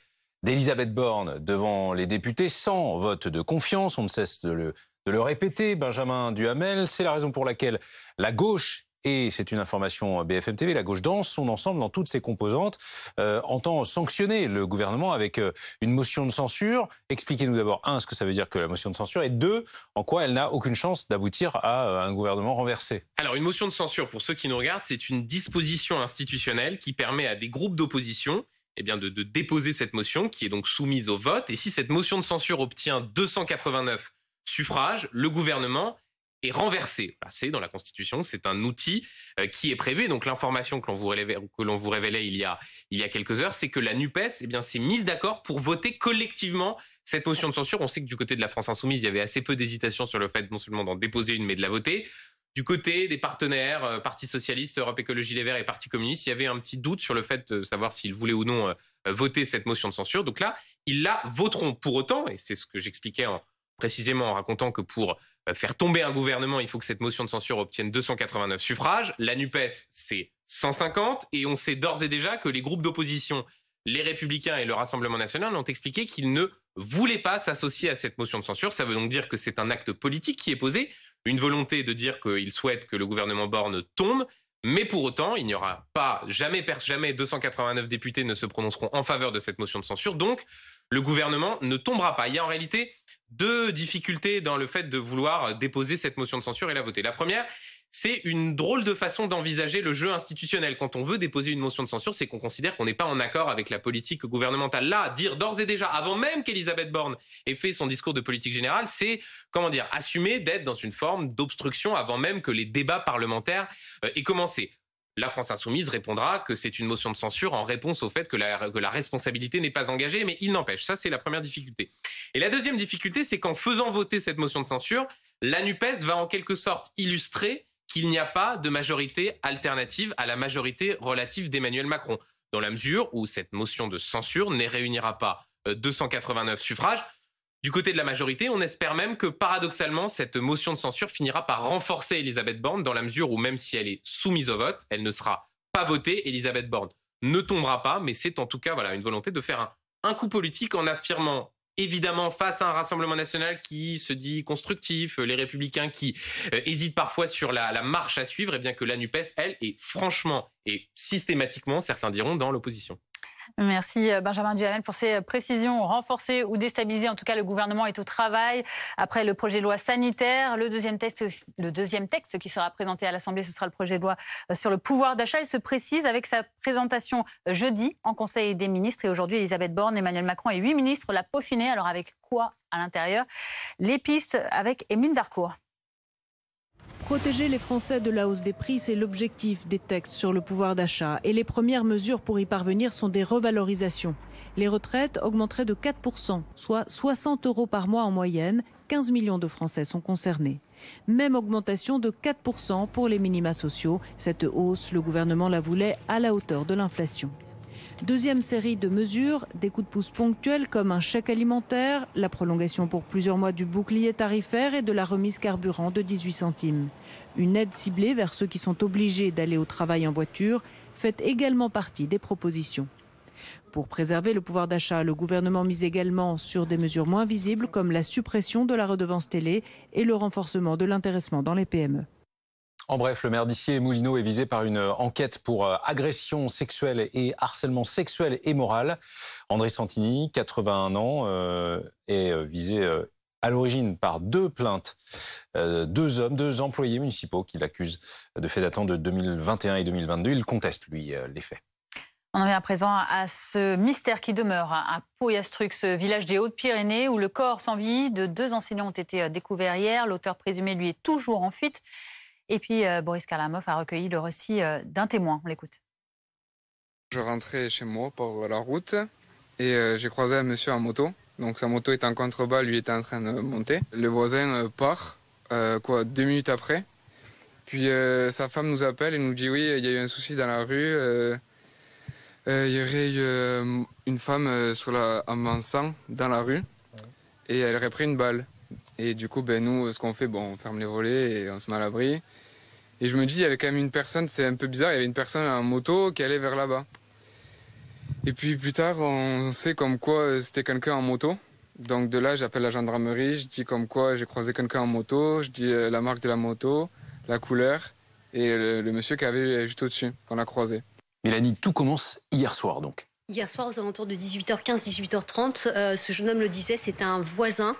d'Elisabeth Borne devant les députés sans vote de confiance. On ne cesse de le répéter, Benjamin Duhamel. C'est la raison pour laquelle la gauche, et c'est une information BFM TV, la gauche dans son ensemble, dans toutes ses composantes, entend sanctionner le gouvernement avec une motion de censure. Expliquez-nous d'abord, 1, ce que ça veut dire que la motion de censure, et 2, en quoi elle n'a aucune chance d'aboutir à un gouvernement renversé.
Alors, une motion de censure, pour ceux qui nous regardent, c'est une disposition institutionnelle qui permet à des groupes d'opposition de déposer cette motion qui est donc soumise au vote. Et si cette motion de censure obtient 289 suffrages, le gouvernement est renversé. C'est dans la Constitution, c'est un outil qui est prévu. Et donc l'information que l'on vous révélait il y a quelques heures, c'est que la NUPES s'est mise d'accord pour voter collectivement cette motion de censure. On sait que du côté de la France Insoumise, il y avait assez peu d'hésitation sur le fait non seulement d'en déposer une, mais de la voter. du côté des partenaires, Parti Socialiste, Europe Écologie Les Verts et Parti Communiste, il y avait un petit doute sur le fait de savoir s'ils voulaient ou non voter cette motion de censure. Donc là, ils la voteront. Pour autant, et c'est ce que j'expliquais précisément en racontant que pour faire tomber un gouvernement, il faut que cette motion de censure obtienne 289 suffrages. La NUPES, c'est 150. Et on sait d'ores et déjà que les groupes d'opposition, les Républicains et le Rassemblement national, ont expliqué qu'ils ne voulaient pas s'associer à cette motion de censure. Ça veut donc dire que c'est un acte politique qui est posé. Une volonté de dire qu'ils souhaitent que le gouvernement Borne tombe, mais pour autant, il n'y aura jamais 289 députés ne se prononceront en faveur de cette motion de censure, donc le gouvernement ne tombera pas. Il y a en réalité deux difficultés dans le fait de vouloir déposer cette motion de censure et la voter. La première, c'est une drôle de façon d'envisager le jeu institutionnel. Quand on veut déposer une motion de censure, c'est qu'on considère qu'on n'est pas en accord avec la politique gouvernementale. Là, dire d'ores et déjà, avant même qu'Elisabeth Borne ait fait son discours de politique générale, c'est, assumer d'être dans une forme d'obstruction avant même que les débats parlementaires aient commencé. La France Insoumise répondra que c'est une motion de censure en réponse au fait que la responsabilité n'est pas engagée, mais il n'empêche. Ça, c'est la première difficulté. Et la deuxième difficulté, c'est qu'en faisant voter cette motion de censure, la NUPES va en quelque sorte illustrer qu'il n'y a pas de majorité alternative à la majorité relative d'Emmanuel Macron, dans la mesure où cette motion de censure ne réunira pas 289 suffrages. Du côté de la majorité, on espère même que, paradoxalement, cette motion de censure finira par renforcer Elisabeth Borne, dans la mesure où, même si elle est soumise au vote, elle ne sera pas votée. Elisabeth Borne ne tombera pas, mais c'est en tout cas une volonté de faire un coup politique en affirmant, évidemment, face à un Rassemblement national qui se dit constructif, les Républicains qui hésitent parfois sur la marche à suivre, et bien que la NUPES, elle, est franchement et systématiquement, certains diront, dans l'opposition.
Merci Benjamin Duhamel pour ces précisions. Renforcer ou déstabiliser, en tout cas le gouvernement est au travail. Après le projet de loi sanitaire, le deuxième texte qui sera présenté à l'Assemblée, ce sera le projet de loi sur le pouvoir d'achat. Il se précise avec sa présentation jeudi en Conseil des ministres. Et aujourd'hui, Elisabeth Borne, Emmanuel Macron et 8 ministres l'a peaufiné. Alors avec quoi à l'intérieur? Les pistes avec Émeline Darcourt.
Protéger les Français de la hausse des prix, c'est l'objectif des textes sur le pouvoir d'achat. Et les premières mesures pour y parvenir sont des revalorisations. Les retraites augmenteraient de 4%, soit 60 € par mois en moyenne. 15 millions de Français sont concernés. Même augmentation de 4% pour les minima sociaux. Cette hausse, le gouvernement la voulait à la hauteur de l'inflation. Deuxième série de mesures, des coups de pouce ponctuels comme un chèque alimentaire, la prolongation pour plusieurs mois du bouclier tarifaire et de la remise carburant de 18 centimes. Une aide ciblée vers ceux qui sont obligés d'aller au travail en voiture fait également partie des propositions. Pour préserver le pouvoir d'achat, le gouvernement mise également sur des mesures moins visibles comme la suppression de la redevance télé et le renforcement de l'intéressement dans les PME.
En bref, le maire d'Issy-les-Moulineaux est visé par une enquête pour agression sexuelle et harcèlement sexuel et moral. André Santini, 81 ans, est visé à l'origine par 2 plaintes. 2 employés municipaux qui l'accusent de faits datant de 2021 et 2022. Il conteste, lui, les faits.
On en vient à présent à ce mystère qui demeure à Pauillastruc, ce village des Hautes-Pyrénées où le corps sans vie de 2 enseignants ont été découverts hier. L'auteur présumé, lui, est toujours en fuite. Et puis, Boris Karlamov a recueilli le récit d'un témoin. On l'écoute.
Je rentrais chez moi par la route et j'ai croisé un monsieur en moto. Donc sa moto était en contrebas, lui était en train de monter. Le voisin part, 2 minutes après. Puis sa femme nous appelle et nous dit oui, il y a eu un souci dans la rue. Il y aurait eu une femme avançant dans la rue et elle aurait pris une balle. Et du coup, nous, ce qu'on fait, on ferme les volets et on se met à l'abri. Et je me dis, il y avait quand même une personne, c'est un peu bizarre, il y avait une personne en moto qui allait vers là-bas. Et puis plus tard, on sait comme quoi c'était quelqu'un en moto. Donc de là, j'appelle la gendarmerie, je dis comme quoi j'ai croisé quelqu'un en moto, je dis la marque de la moto, la couleur et le monsieur qui avait juste au-dessus, qu'on a croisé.
Mélanie, tout commence hier soir donc.
Hier soir, aux alentours de 18h15, 18h30, ce jeune homme le disait, c'est un voisin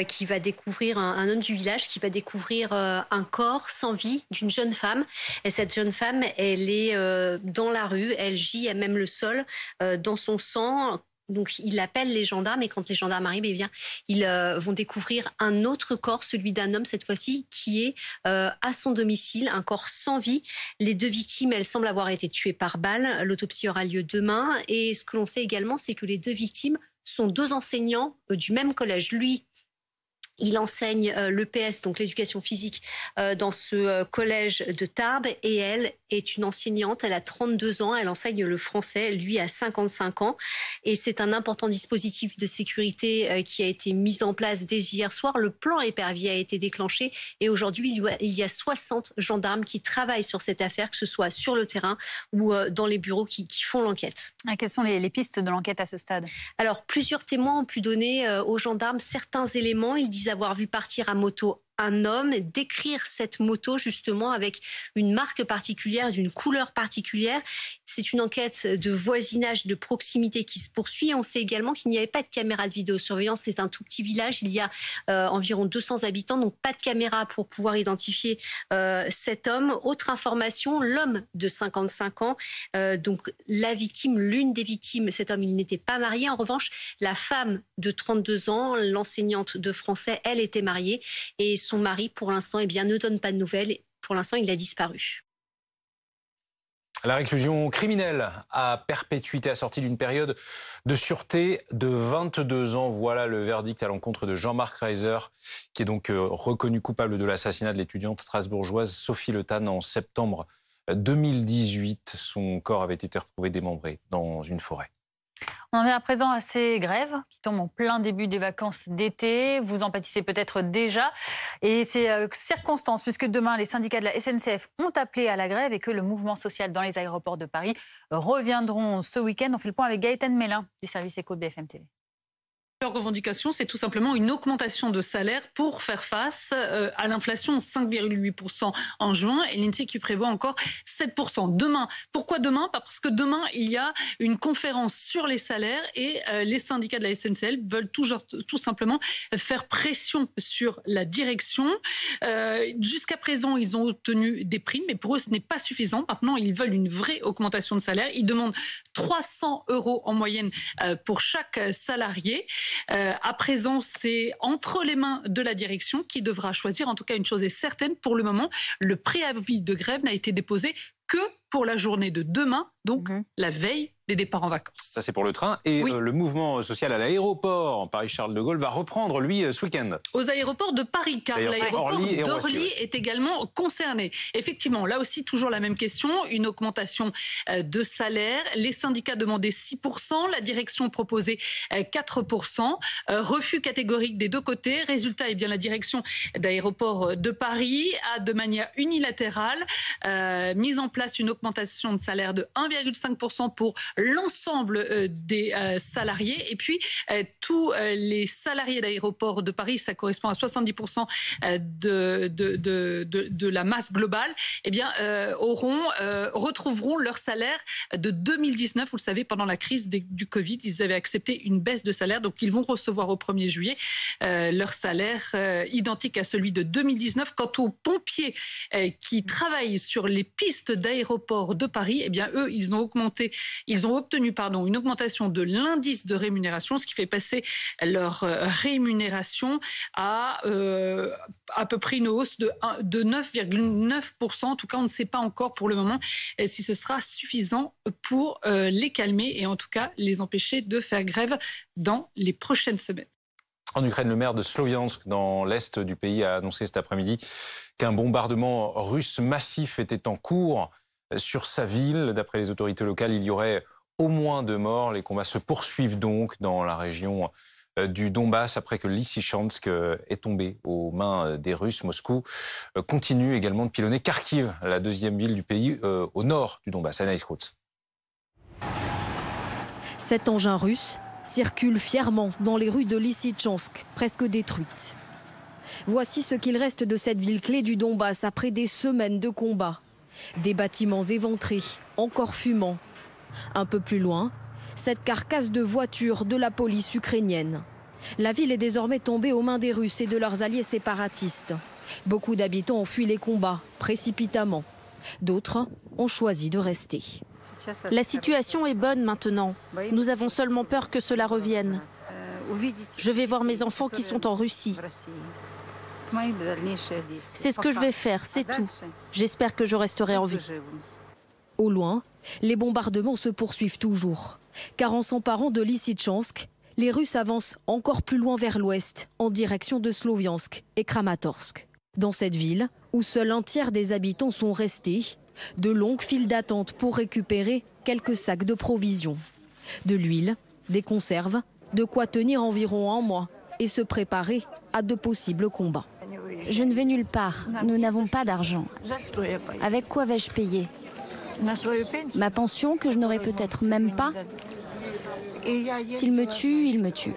qui va découvrir, un homme du village, qui va découvrir un corps sans vie d'une jeune femme. Et cette jeune femme, elle est dans la rue, elle gît à même le sol, dans son sang. Donc, il appelle les gendarmes et quand les gendarmes arrivent, ils vont découvrir un autre corps, celui d'un homme cette fois-ci, qui est à son domicile, un corps sans vie. Les 2 victimes, elles semblent avoir été tuées par balle. L'autopsie aura lieu demain. Et ce que l'on sait également, c'est que les 2 victimes sont 2 enseignants du même collège. Lui Il enseigne l'EPS, donc l'éducation physique, dans ce collège de Tarbes. Et elle est une enseignante, elle a 32 ans, elle enseigne le français, lui a 55 ans. Et c'est un important dispositif de sécurité qui a été mis en place dès hier soir. Le plan épervier a été déclenché et aujourd'hui, il y a 60 gendarmes qui travaillent sur cette affaire, que ce soit sur le terrain ou dans les bureaux qui font l'enquête.
Quelles sont les pistes de l'enquête à ce stade?
Alors, plusieurs témoins ont pu donner aux gendarmes certains éléments. Ils disent avoir vu partir à moto un homme, décrire cette moto justement avec une marque particulière, d'une couleur particulière. C'est une enquête de voisinage, de proximité qui se poursuit. On sait également qu'il n'y avait pas de caméra de vidéosurveillance. C'est un tout petit village. Il y a environ 200 habitants, donc pas de caméra pour pouvoir identifier cet homme. Autre information, l'homme de 55 ans, donc la victime, l'une des victimes, cet homme, il n'était pas marié. En revanche, la femme de 32 ans, l'enseignante de français, elle était mariée. Et son mari, pour l'instant, ne donne pas de nouvelles. Pour l'instant, il a disparu.
La réclusion criminelle à perpétuité assortie d'une période de sûreté de 22 ans. Voilà le verdict à l'encontre de Jean-Marc Reiser, qui est donc reconnu coupable de l'assassinat de l'étudiante strasbourgeoise Sophie Le Tan en septembre 2018. Son corps avait été retrouvé démembré dans une forêt.
On en vient à présent à ces grèves qui tombent en plein début des vacances d'été. Vous en pâtissez peut-être déjà. Et c'est circonstance, puisque demain, les syndicats de la SNCF ont appelé à la grève et que le mouvement social dans les aéroports de Paris reviendront ce week-end. On fait le point avec Gaëtan Mélin du service éco de BFM TV.
Leur revendication, c'est tout simplement une augmentation de salaire pour faire face à l'inflation, 5,8% en juin, et l'INSEE qui prévoit encore 7%. Demain, pourquoi demain? Parce que demain, il y a une conférence sur les salaires et les syndicats de la SNCF veulent tout simplement faire pression sur la direction. Jusqu'à présent, ils ont obtenu des primes, mais pour eux, ce n'est pas suffisant. Maintenant, ils veulent une vraie augmentation de salaire. Ils demandent 300 € en moyenne pour chaque salarié. À présent, c'est entre les mains de la direction qui devra choisir. En tout cas, une chose est certaine, pour le moment, le préavis de grève n'a été déposé que pour la journée de demain, donc la veille des départs en vacances.
Ça, c'est pour le train. Et
oui.
Le mouvement social à l'aéroport Paris-Charles de Gaulle va reprendre, lui, ce week-end.
Aux aéroports de Paris, car l'aéroport d'Orly est également concerné. Effectivement, là aussi, toujours la même question, une augmentation de salaire. Les syndicats demandaient 6%, la direction proposait 4%. Refus catégorique des deux côtés. Résultat, eh bien, la direction d'aéroports de Paris a, de manière unilatérale, mis en place une augmentation de salaire de 1,5% pour l'ensemble des salariés. Et puis, tous les salariés d'aéroports de Paris, ça correspond à 70% de la masse globale, eh bien, retrouveront leur salaire de 2019. Vous le savez, pendant la crise du Covid, ils avaient accepté une baisse de salaire. Donc, ils vont recevoir au 1er juillet leur salaire identique à celui de 2019. Quant aux pompiers qui travaillent sur les pistes d'aéroports de Paris, eh bien, eux, ils ont obtenu une augmentation de l'indice de rémunération, ce qui fait passer leur rémunération à peu près une hausse de 9,9%. En tout cas, on ne sait pas encore pour le moment si ce sera suffisant pour les calmer et en tout cas les empêcher de faire grève dans les prochaines semaines.
En Ukraine, le maire de Sloviansk, dans l'est du pays, a annoncé cet après-midi qu'un bombardement russe massif était en cours sur sa ville. D'après les autorités locales, il y aurait au moins 2 morts. Les combats se poursuivent donc dans la région du Donbass après que Lysychansk est tombé aux mains des Russes. Moscou continue également de pilonner Kharkiv, la deuxième ville du pays au nord du Donbass. Anaïs Kroutz.
Cet engin russe circule fièrement dans les rues de Lysychansk, presque détruites. Voici ce qu'il reste de cette ville clé du Donbass après des semaines de combats. Des bâtiments éventrés, encore fumants. Un peu plus loin, cette carcasse de voiture de la police ukrainienne. La ville est désormais tombée aux mains des Russes et de leurs alliés séparatistes. Beaucoup d'habitants ont fui les combats, précipitamment. D'autres ont choisi de rester.
La situation est bonne maintenant. Nous avons seulement peur que cela revienne. Je vais voir mes enfants qui sont en Russie. C'est ce que je vais faire, c'est tout. J'espère que je resterai en vie.
Au loin, les bombardements se poursuivent toujours. Car en s'emparant de Lysychansk, Les Russes avancent encore plus loin vers l'ouest, en direction de Sloviansk et Kramatorsk. Dans cette ville, où seul un tiers des habitants sont restés, de longues files d'attente pour récupérer quelques sacs de provisions. De l'huile, des conserves, de quoi tenir environ un mois et se préparer à de possibles combats.
Je ne vais nulle part, nous n'avons pas d'argent. Avec quoi vais-je payer? Ma pension que je n'aurai peut-être même pas. S'il me tue, il me tue.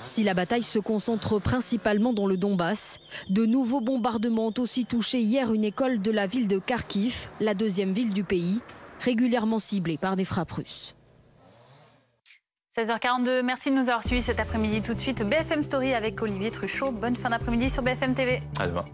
Si la bataille se concentre principalement dans le Donbass, de nouveaux bombardements ont aussi touché hier une école de la ville de Kharkiv, la deuxième ville du pays, régulièrement ciblée par des frappes russes.
16h42, merci de nous avoir suivis cet après-midi. Tout de suite, BFM Story avec Olivier Truchot. Bonne fin d'après-midi sur BFM TV.
À demain.